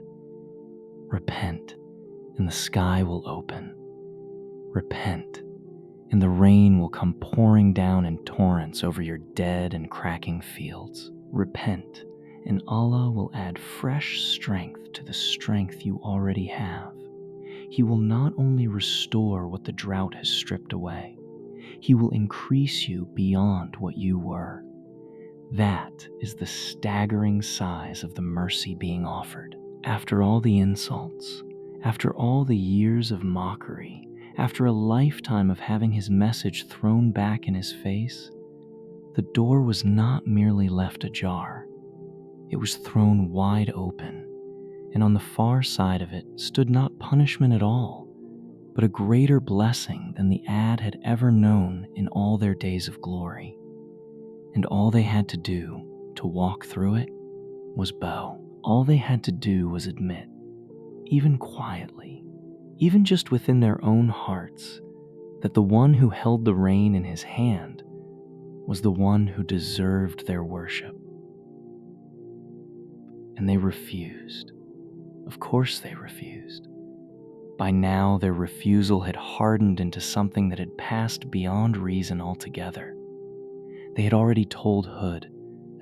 Repent, and the sky will open. Repent, and the rain will come pouring down in torrents over your dead and cracking fields. Repent, and Allah will add fresh strength to the strength you already have. He will not only restore what the drought has stripped away, He will increase you beyond what you were. That is the staggering size of the mercy being offered. After all the insults, after all the years of mockery, after a lifetime of having his message thrown back in his face, the door was not merely left ajar. It was thrown wide open, and on the far side of it stood not punishment at all, but a greater blessing than the Ad had ever known in all their days of glory. And all they had to do to walk through it was bow. All they had to do was admit, even quietly, even just within their own hearts, that the one who held the rein in his hand was the one who deserved their worship. And they refused. Of course they refused. By now, their refusal had hardened into something that had passed beyond reason altogether. They had already told Hud,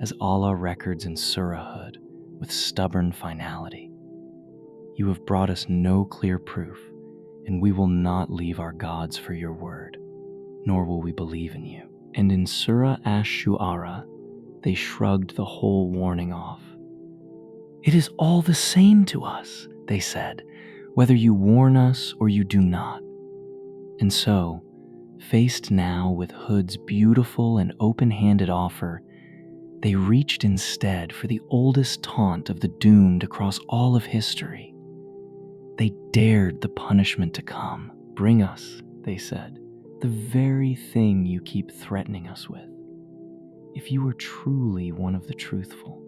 as Allah records in Surah Hud, with stubborn finality, "You have brought us no clear proof, and we will not leave our gods for your word, nor will we believe in you." And in Surah Ash-Shu'ara, they shrugged the whole warning off. "It is all the same to us," they said, "whether you warn us or you do not." And so, faced now with Hud's beautiful and open-handed offer, they reached instead for the oldest taunt of the doomed across all of history. They dared the punishment to come. "Bring us," they said, "the very thing you keep threatening us with, if you are truly one of the truthful."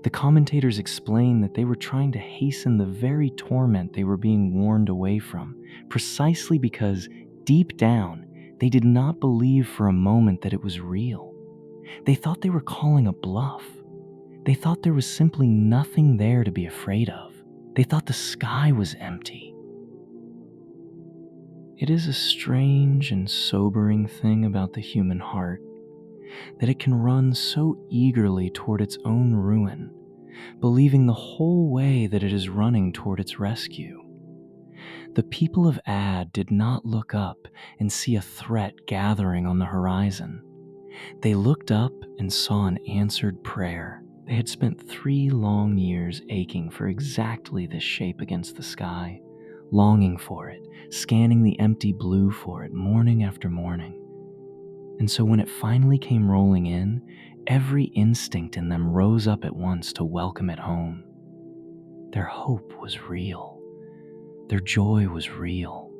The commentators explain that they were trying to hasten the very torment they were being warned away from, precisely because, deep down, they did not believe for a moment that it was real. They thought they were calling a bluff. They thought there was simply nothing there to be afraid of. They thought the sky was empty. It is a strange and sobering thing about the human heart, that it can run so eagerly toward its own ruin, believing the whole way that it is running toward its rescue. The people of Ad did not look up and see a threat gathering on the horizon. They looked up and saw an answered prayer. They had spent 3 long years aching for exactly this shape against the sky, longing for it, scanning the empty blue for it morning after morning. And so when it finally came rolling in, every instinct in them rose up at once to welcome it home. Their hope was real. Their joy was real.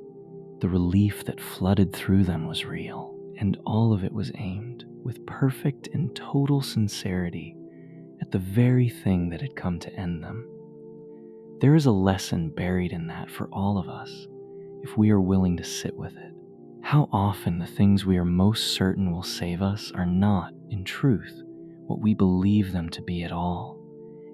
The relief that flooded through them was real. And all of it was aimed, with perfect and total sincerity, at the very thing that had come to end them. There is a lesson buried in that for all of us, if we are willing to sit with it. How often the things we are most certain will save us are not, in truth, what we believe them to be at all,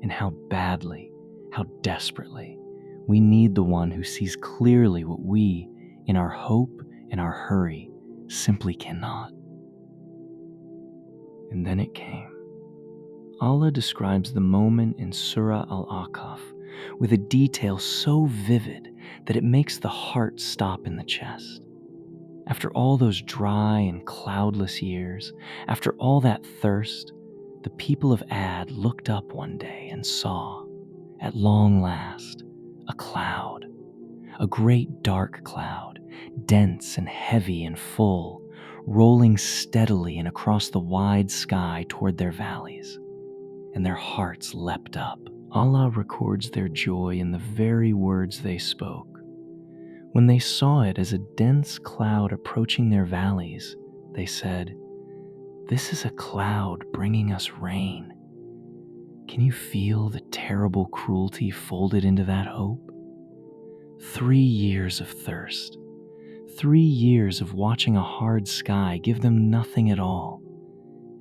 and how badly, how desperately, we need the one who sees clearly what we, in our hope and our hurry, simply cannot. And then it came. Allah describes the moment in Surah Al-Ahqaf with a detail so vivid that it makes the heart stop in the chest. After all those dry and cloudless years, after all that thirst, the people of Ad looked up one day and saw, at long last, a cloud, a great dark cloud, dense and heavy and full, rolling steadily and across the wide sky toward their valleys, and their hearts leapt up. Allah records their joy in the very words they spoke. When they saw it as a dense cloud approaching their valleys, they said, "This is a cloud bringing us rain." Can you feel the terrible cruelty folded into that hope? 3 years of thirst, 3 years of watching a hard sky give them nothing at all.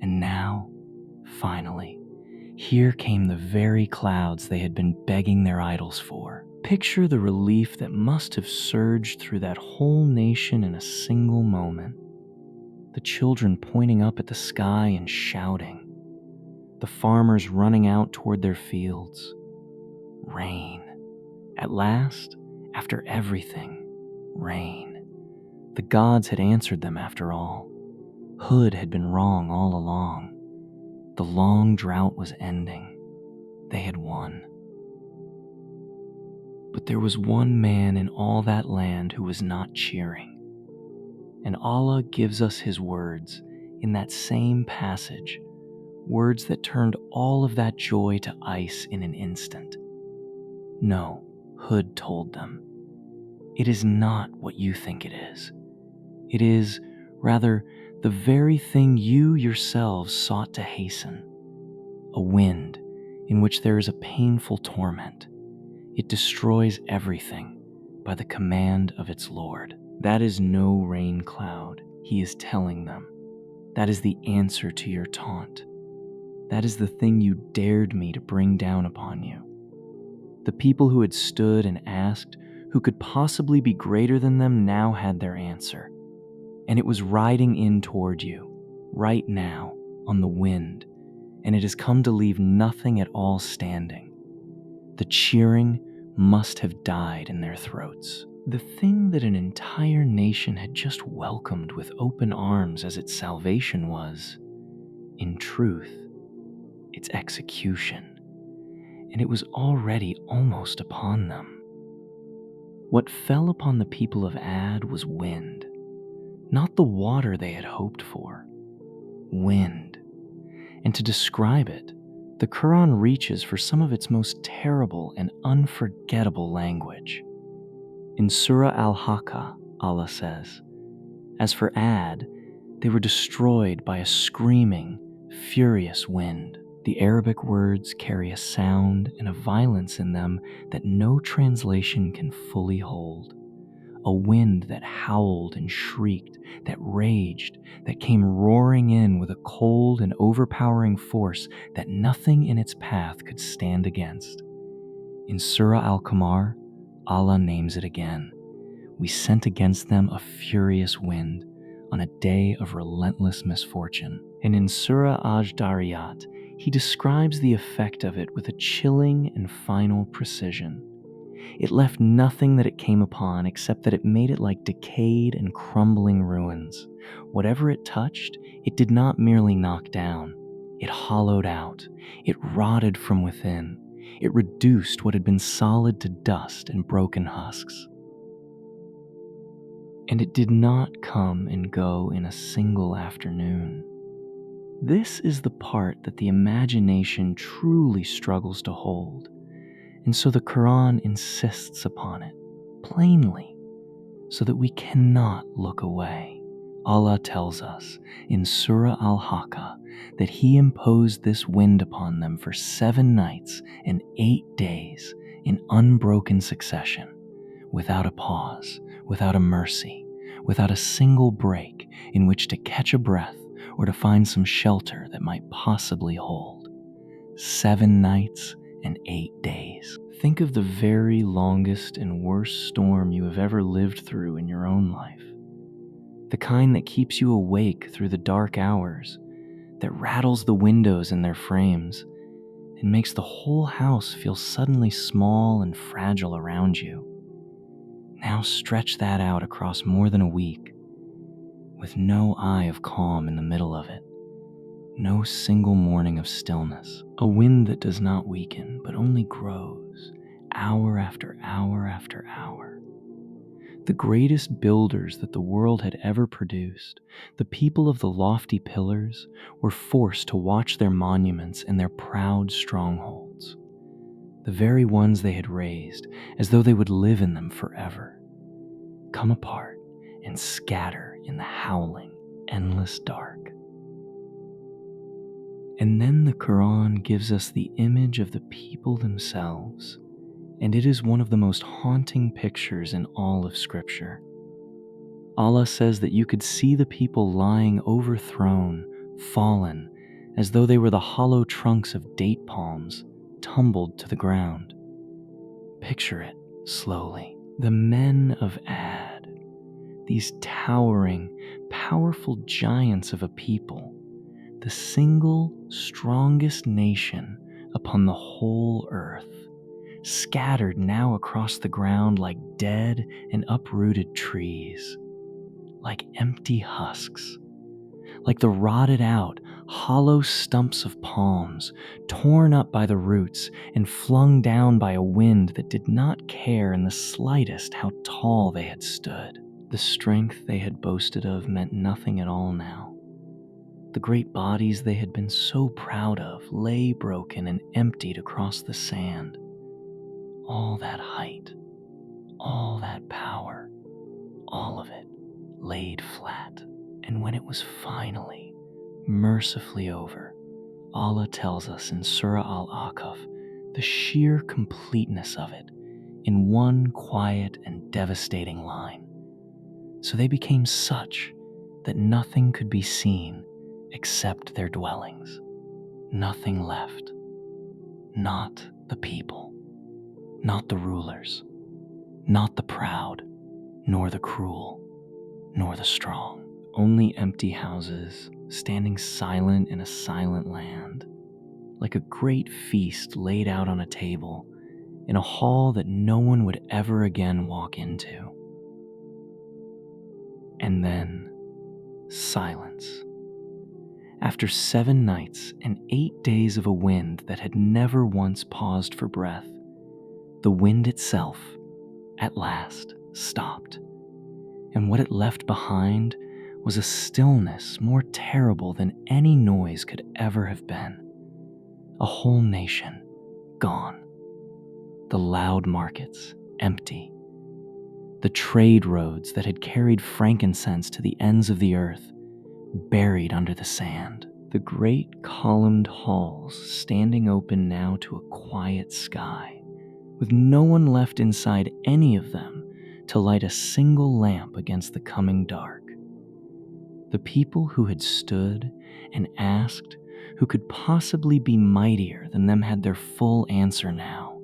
And now, finally, here came the very clouds they had been begging their idols for. Picture the relief that must have surged through that whole nation in a single moment. The children pointing up at the sky and shouting. The farmers running out toward their fields. Rain. At last, after everything, rain. The gods had answered them after all. Hud had been wrong all along. The long drought was ending. They had won. But there was one man in all that land who was not cheering. And Allah gives us his words in that same passage, words that turned all of that joy to ice in an instant. No, Hud told them, it is not what you think it is. It is, rather, the very thing you yourselves sought to hasten. A wind in which there is a painful torment. It destroys everything by the command of its Lord. That is no rain cloud, he is telling them. That is the answer to your taunt. That is the thing you dared me to bring down upon you. The people who had stood and asked who could possibly be greater than them now had their answer. And it was riding in toward you, right now, on the wind, and it has come to leave nothing at all standing. The cheering must have died in their throats. The thing that an entire nation had just welcomed with open arms as its salvation was, in truth, its execution, and it was already almost upon them. What fell upon the people of Ad was wind, not the water they had hoped for. Wind. And to describe it, the Qur'an reaches for some of its most terrible and unforgettable language. In Surah Al-Haqqah, Allah says, as for Ad, they were destroyed by a screaming, furious wind. The Arabic words carry a sound and a violence in them that no translation can fully hold. A wind that howled and shrieked, that raged, that came roaring in with a cold and overpowering force that nothing in its path could stand against. In Surah Al-Qamar, Allah names it again. We sent against them a furious wind on a day of relentless misfortune. And in Surah Aj-Dariyat, he describes the effect of it with a chilling and final precision. It left nothing that it came upon except that it made it like decayed and crumbling ruins. Whatever it touched, it did not merely knock down. It hollowed out. It rotted from within. It reduced what had been solid to dust and broken husks. And it did not come and go in a single afternoon. This is the part that the imagination truly struggles to hold. And so the Qur'an insists upon it, plainly, so that we cannot look away. Allah tells us in Surah Al-Haqqah that He imposed this wind upon them for 7 nights and 8 days in unbroken succession, without a pause, without a mercy, without a single break in which to catch a breath or to find some shelter that might possibly hold. 7 nights and 8 days. Think of the very longest and worst storm you have ever lived through in your own life. The kind that keeps you awake through the dark hours, that rattles the windows in their frames, and makes the whole house feel suddenly small and fragile around you. Now stretch that out across more than a week, with no eye of calm in the middle of it. No single morning of stillness, a wind that does not weaken, but only grows, hour after hour after hour. The greatest builders that the world had ever produced, the people of the lofty pillars, were forced to watch their monuments and their proud strongholds, the very ones they had raised as though they would live in them forever, come apart and scatter in the howling, endless dark. And then the Qur'an gives us the image of the people themselves, and it is one of the most haunting pictures in all of Scripture. Allah says that you could see the people lying overthrown, fallen, as though they were the hollow trunks of date palms, tumbled to the ground. Picture it slowly. The men of Ad, these towering, powerful giants of a people, the single strongest nation upon the whole earth, scattered now across the ground like dead and uprooted trees. like empty husks, like the rotted out, hollow stumps of palms, torn up by the roots and flung down by a wind that did not care in the slightest how tall they had stood. The strength they had boasted of meant nothing at all now. The great bodies they had been so proud of lay broken and emptied across the sand. All that height, all that power, all of it laid flat. And when it was finally, mercifully over, Allah tells us in Surah Al-A'raf the sheer completeness of it in one quiet and devastating line. So they became such that nothing could be seen except their dwellings. Nothing left. Not the people, not the rulers, not the proud, nor the cruel, nor the strong. Only empty houses, standing silent in a silent land, like a great feast laid out on a table in a hall that no one would ever again walk into. And then, silence. After 7 nights and 8 days of a wind that had never once paused for breath, the wind itself, at last, stopped. And what it left behind was a stillness more terrible than any noise could ever have been. A whole nation gone. The loud markets empty. The trade roads that had carried frankincense to the ends of the earth buried under the sand. The great columned halls standing open now to a quiet sky, with no one left inside any of them to light a single lamp against the coming dark. The people who had stood and asked who could possibly be mightier than them had their full answer now.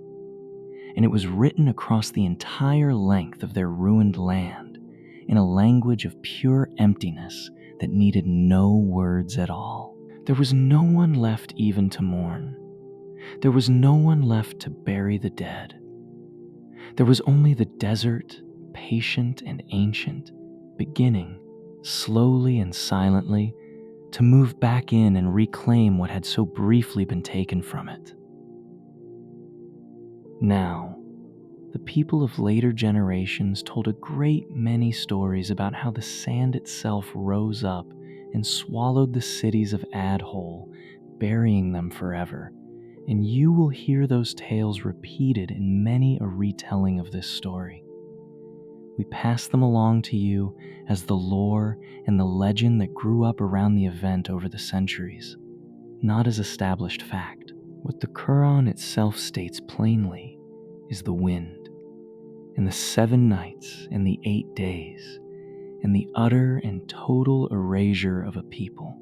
And it was written across the entire length of their ruined land in a language of pure emptiness that needed no words at all. There was no one left even to mourn. There was no one left to bury the dead. There was only the desert, patient and ancient, beginning, slowly and silently, to move back in and reclaim what had so briefly been taken from it. Now, the people of later generations told a great many stories about how the sand itself rose up and swallowed the cities of Ad whole, burying them forever, and you will hear those tales repeated in many a retelling of this story. We pass them along to you as the lore and the legend that grew up around the event over the centuries, not as established fact. What the Qur'an itself states plainly is the wind, and the 7 nights and the 8 days, and the utter and total erasure of a people.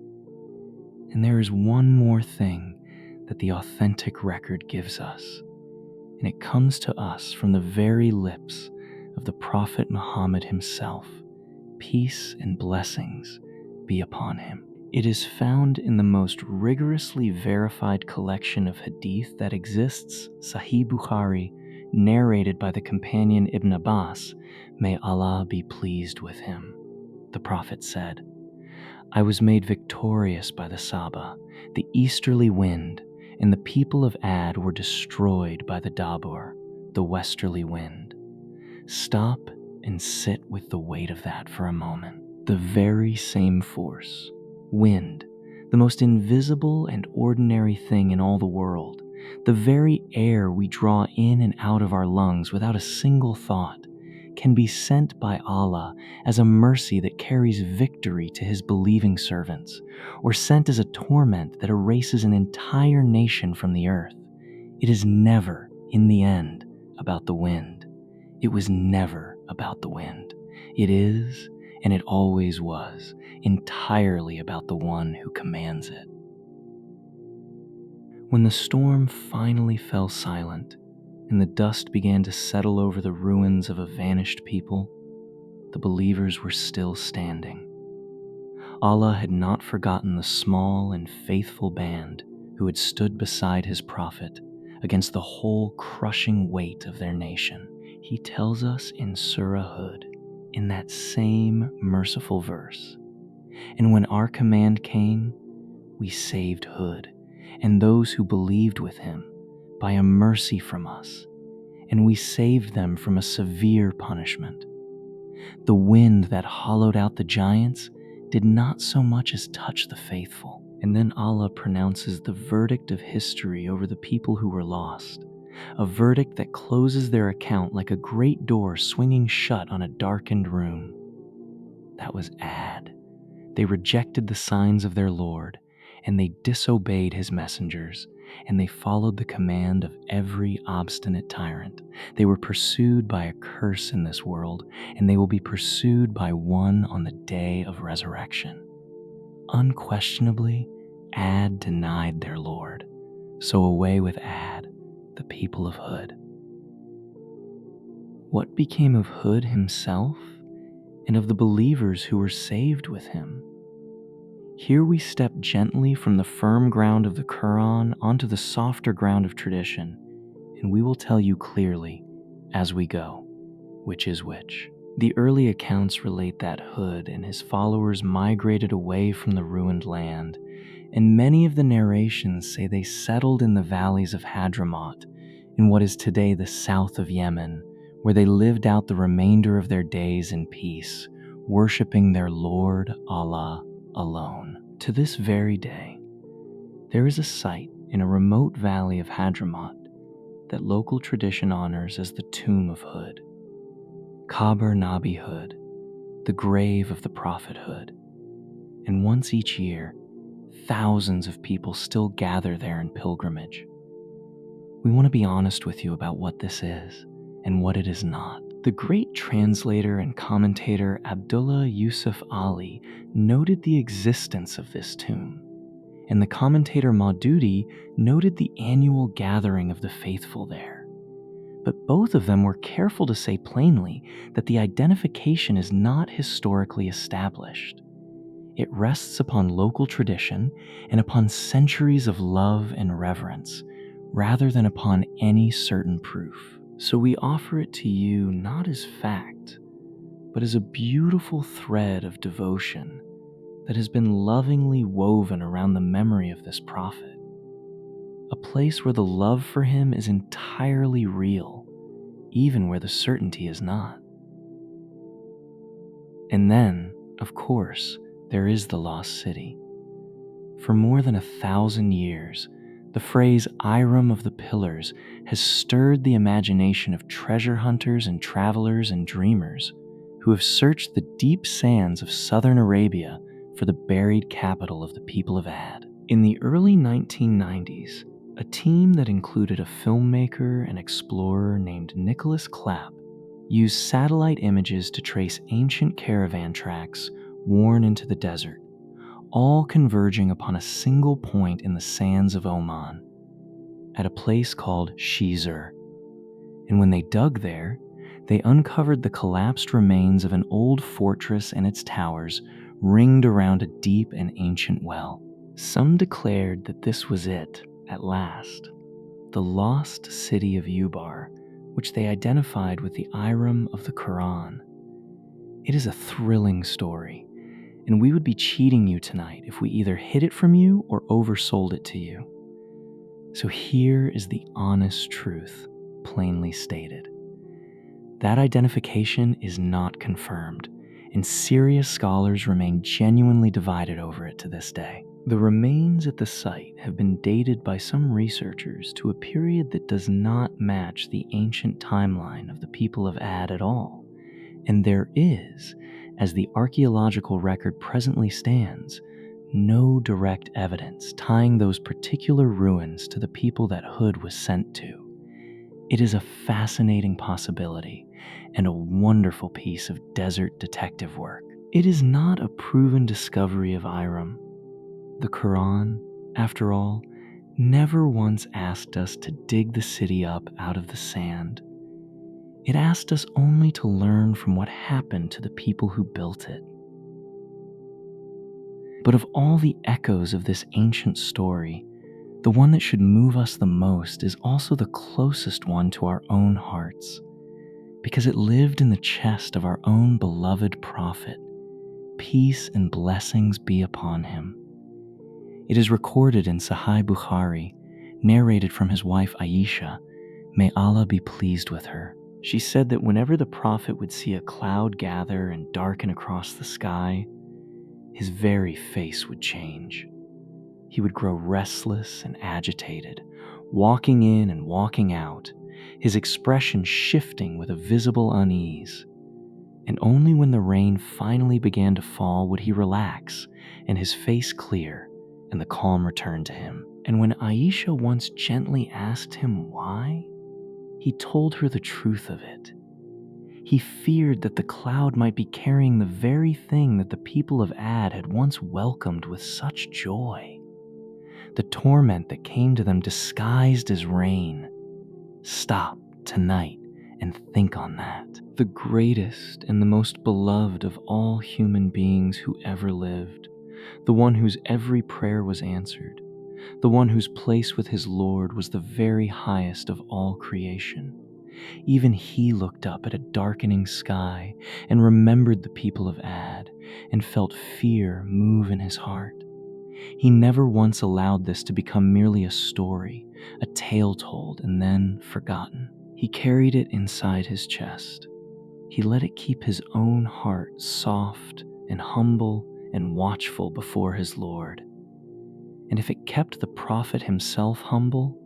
And there is one more thing that the authentic record gives us, and it comes to us from the very lips of the Prophet Muhammad himself, peace and blessings be upon him. It is found in the most rigorously verified collection of hadith that exists, Sahih Bukhari, narrated by the companion Ibn Abbas, may Allah be pleased with him. The Prophet said, "I was made victorious by the Saba, the easterly wind, and the people of Ad were destroyed by the Dabur, the westerly wind." Stop and sit with the weight of that for a moment. The very same force, wind, the most invisible and ordinary thing in all the world, the very air we draw in and out of our lungs without a single thought, can be sent by Allah as a mercy that carries victory to his believing servants, or sent as a torment that erases an entire nation from the earth. It is never, in the end, about the wind. It was never about the wind. It is, and it always was, entirely about the one who commands it. When the storm finally fell silent, and the dust began to settle over the ruins of a vanished people, the believers were still standing. Allah had not forgotten the small and faithful band who had stood beside his prophet against the whole crushing weight of their nation. He tells us in Surah Hud, in that same merciful verse. And when our command came, we saved Hud and those who believed with him by a mercy from us, and we saved them from a severe punishment. The wind that hollowed out the giants did not so much as touch the faithful. And then Allah pronounces the verdict of history over the people who were lost, a verdict that closes their account like a great door swinging shut on a darkened room. That was Ad. They rejected the signs of their Lord, and they disobeyed his messengers, and they followed the command of every obstinate tyrant. They were pursued by a curse in this world, and they will be pursued by one on the day of resurrection. Unquestionably, Ad denied their Lord, so away with Ad, the people of Hud. What became of Hud himself and of the believers who were saved with him? Here we step gently from the firm ground of the Qur'an onto the softer ground of tradition, and we will tell you clearly, as we go, which is which. The early accounts relate that Hud and his followers migrated away from the ruined land, and many of the narrations say they settled in the valleys of Hadramaut, in what is today the south of Yemen, where they lived out the remainder of their days in peace, worshiping their Lord Allah alone. To this very day, there is a site in a remote valley of Hadramaut that local tradition honors as the tomb of Hud, Qabr Nabi Hud, the grave of the Prophet Hud. And once each year, thousands of people still gather there in pilgrimage. We want to be honest with you about what this is and what it is not. The great translator and commentator Abdullah Yusuf Ali noted the existence of this tomb, and the commentator Maududi noted the annual gathering of the faithful there. But both of them were careful to say plainly that the identification is not historically established. It rests upon local tradition and upon centuries of love and reverence, rather than upon any certain proof. So we offer it to you not as fact, but as a beautiful thread of devotion that has been lovingly woven around the memory of this prophet, a place where the love for him is entirely real, even where the certainty is not. And then, of course, there is the lost city. For more than 1,000 years, the phrase Iram of the Pillars has stirred the imagination of treasure hunters and travelers and dreamers who have searched the deep sands of southern Arabia for the buried capital of the people of Ad. In the early 1990s, a team that included a filmmaker and explorer named Nicholas Clapp used satellite images to trace ancient caravan tracks worn into the desert, all converging upon a single point in the sands of Oman, at a place called Shizur. And when they dug there, they uncovered the collapsed remains of an old fortress and its towers ringed around a deep and ancient well. Some declared that this was it, at last, the lost city of Ubar, which they identified with the Iram of the Qur'an. It is a thrilling story, and we would be cheating you tonight if we either hid it from you or oversold it to you. So here is the honest truth, plainly stated. That identification is not confirmed, and serious scholars remain genuinely divided over it to this day. The remains at the site have been dated by some researchers to a period that does not match the ancient timeline of the people of Ad at all, and there is, as the archaeological record presently stands, no direct evidence tying those particular ruins to the people that Hud was sent to. It is a fascinating possibility and a wonderful piece of desert detective work. It is not a proven discovery of Iram. The Quran, after all, never once asked us to dig the city up out of the sand. It asked us only to learn from what happened to the people who built it. But of all the echoes of this ancient story, the one that should move us the most is also the closest one to our own hearts, because it lived in the chest of our own beloved prophet. Peace and blessings be upon him. It is recorded in Sahih Bukhari, narrated from his wife Aisha, may Allah be pleased with her. She said that whenever the prophet would see a cloud gather and darken across the sky, his very face would change. He would grow restless and agitated, walking in and walking out, his expression shifting with a visible unease. And only when the rain finally began to fall would he relax and his face clear and the calm return to him. And when Aisha once gently asked him why, he told her the truth of it. He feared that the cloud might be carrying the very thing that the people of Ad had once welcomed with such joy. The torment that came to them disguised as rain. Stop tonight and think on that. The greatest and the most beloved of all human beings who ever lived, the one whose every prayer was answered, the one whose place with his Lord was the very highest of all creation. Even he looked up at a darkening sky and remembered the people of Ad and felt fear move in his heart. He never once allowed this to become merely a story, a tale told and then forgotten. He carried it inside his chest. He let it keep his own heart soft and humble and watchful before his Lord. And if it kept the prophet himself humble,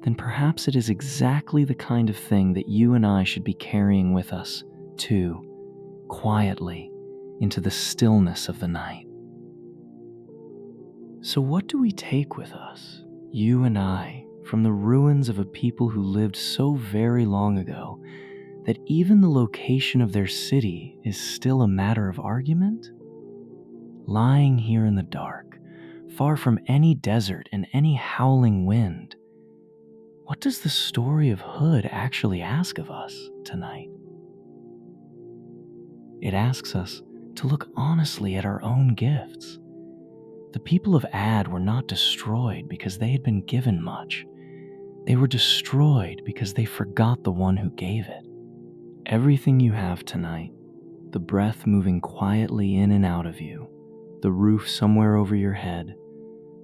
then perhaps it is exactly the kind of thing that you and I should be carrying with us, too, quietly, into the stillness of the night. So what do we take with us, you and I, from the ruins of a people who lived so very long ago that even the location of their city is still a matter of argument? Lying here in the dark, far from any desert and any howling wind, what does the story of Hud actually ask of us tonight? It asks us to look honestly at our own gifts. The people of Ad were not destroyed because they had been given much. They were destroyed because they forgot the one who gave it. Everything you have tonight, the breath moving quietly in and out of you, the roof somewhere over your head,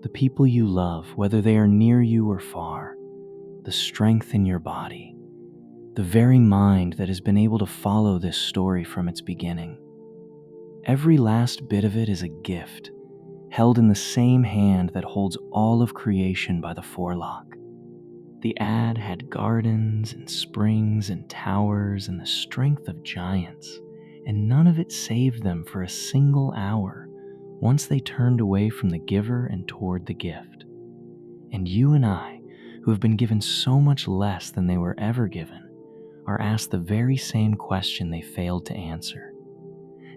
the people you love, whether they are near you or far, the strength in your body, the very mind that has been able to follow this story from its beginning. Every last bit of it is a gift, held in the same hand that holds all of creation by the forelock. The Ad had gardens and springs and towers and the strength of giants, and none of it saved them for a single hour once they turned away from the giver and toward the gift. And you and I, who have been given so much less than they were ever given, are asked the very same question they failed to answer.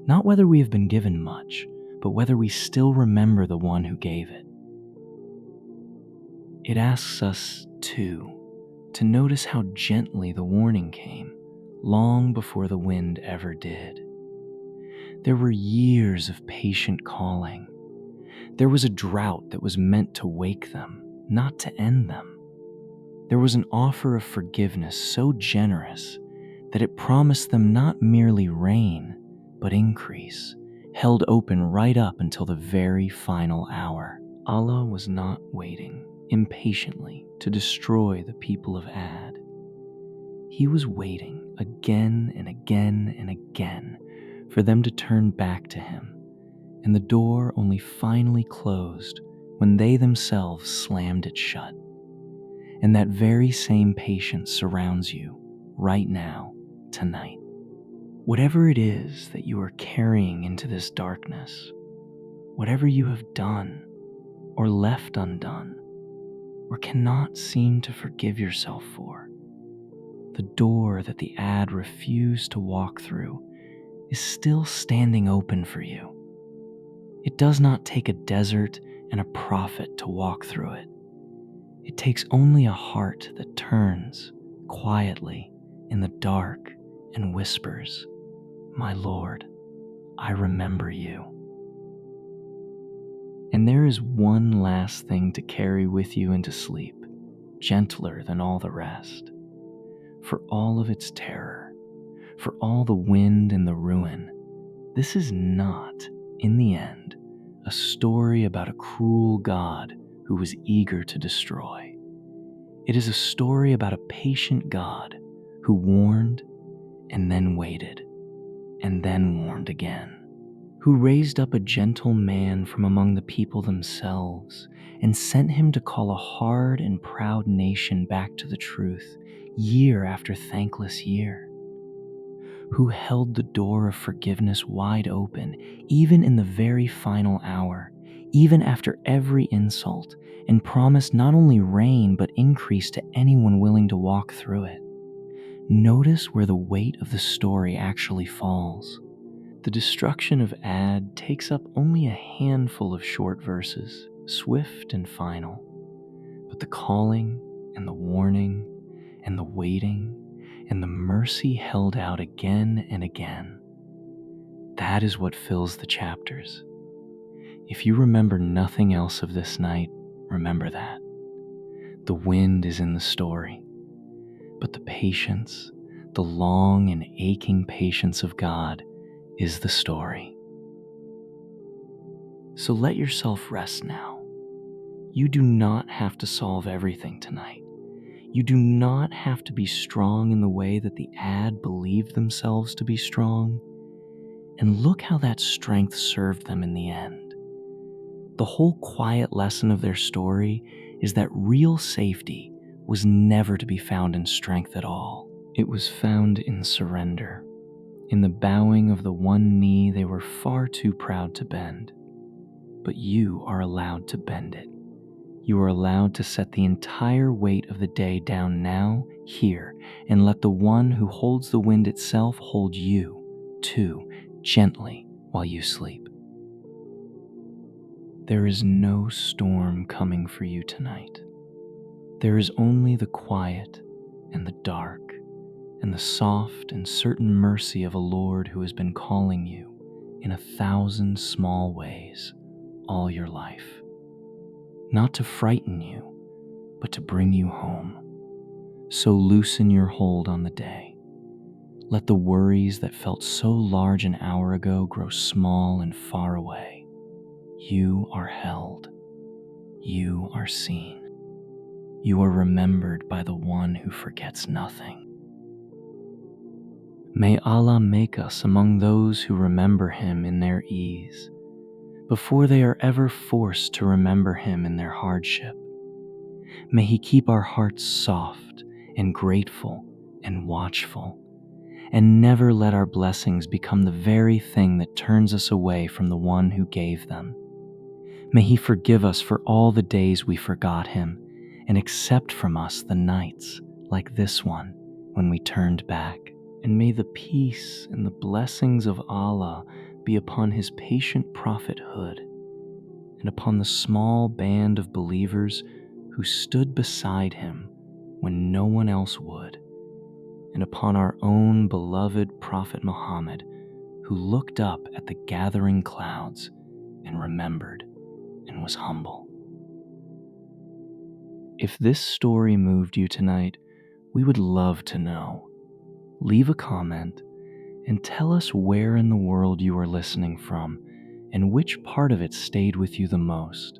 Not whether we have been given much, but whether we still remember the one who gave it. It asks us, too, to notice how gently the warning came, long before the wind ever did. There were years of patient calling. There was a drought that was meant to wake them, not to end them. There was an offer of forgiveness so generous that it promised them not merely rain, but increase, held open right up until the very final hour. Allah was not waiting impatiently to destroy the people of Ad. He was waiting again and again and again for them to turn back to him, and the door only finally closed when they themselves slammed it shut. And that very same patience surrounds you right now, tonight. Whatever it is that you are carrying into this darkness, whatever you have done or left undone, or cannot seem to forgive yourself for, the door that the Ad refused to walk through is still standing open for you. It does not take a desert and a prophet to walk through it. It takes only a heart that turns quietly in the dark and whispers, "My Lord, I remember you." And there is one last thing to carry with you into sleep, gentler than all the rest. For all of its terror, for all the wind and the ruin. This is not, in the end, a story about a cruel God who was eager to destroy. It is a story about a patient God who warned and then waited and then warned again, who raised up a gentle man from among the people themselves and sent him to call a hard and proud nation back to the truth year after thankless year, who held the door of forgiveness wide open even in the very final hour, even after every insult, and promised not only rain but increase to anyone willing to walk through it. Notice where the weight of the story actually falls. The destruction of Ad takes up only a handful of short verses, swift and final. But the calling and the warning and the waiting and the mercy held out again and again, that is what fills the chapters. If you remember nothing else of this night, remember that. The wind is in the story, but the patience, the long and aching patience of God is the story. So let yourself rest now. You do not have to solve everything tonight. You do not have to be strong in the way that the Ad believed themselves to be strong. And look how that strength served them in the end. The whole quiet lesson of their story is that real safety was never to be found in strength at all. It was found in surrender, in the bowing of the one knee they were far too proud to bend. But you are allowed to bend it. You are allowed to set the entire weight of the day down now, here, and let the one who holds the wind itself hold you, too, gently while you sleep. There is no storm coming for you tonight. There is only the quiet and the dark and the soft and certain mercy of a Lord who has been calling you in 1,000 small ways all your life. Not to frighten you, but to bring you home. So loosen your hold on the day. Let the worries that felt so large an hour ago grow small and far away. You are held. You are seen. You are remembered by the one who forgets nothing. May Allah make us among those who remember Him in their ease, before they are ever forced to remember Him in their hardship. May He keep our hearts soft and grateful and watchful, and never let our blessings become the very thing that turns us away from the one who gave them. May He forgive us for all the days we forgot Him, and accept from us the nights, like this one, when we turned back. And may the peace and the blessings of Allah be upon His patient prophet Hud, and upon the small band of believers who stood beside him when no one else would, and upon our own beloved Prophet Muhammad, who looked up at the gathering clouds and remembered and was humble. If this story moved you tonight, we would love to know. Leave a comment and tell us where in the world you are listening from and which part of it stayed with you the most.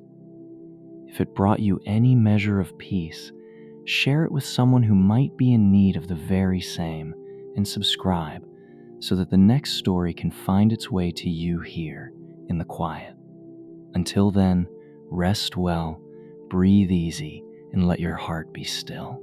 If it brought you any measure of peace, share it with someone who might be in need of the very same, and subscribe so that the next story can find its way to you here in the quiet. Until then, rest well, breathe easy, and let your heart be still.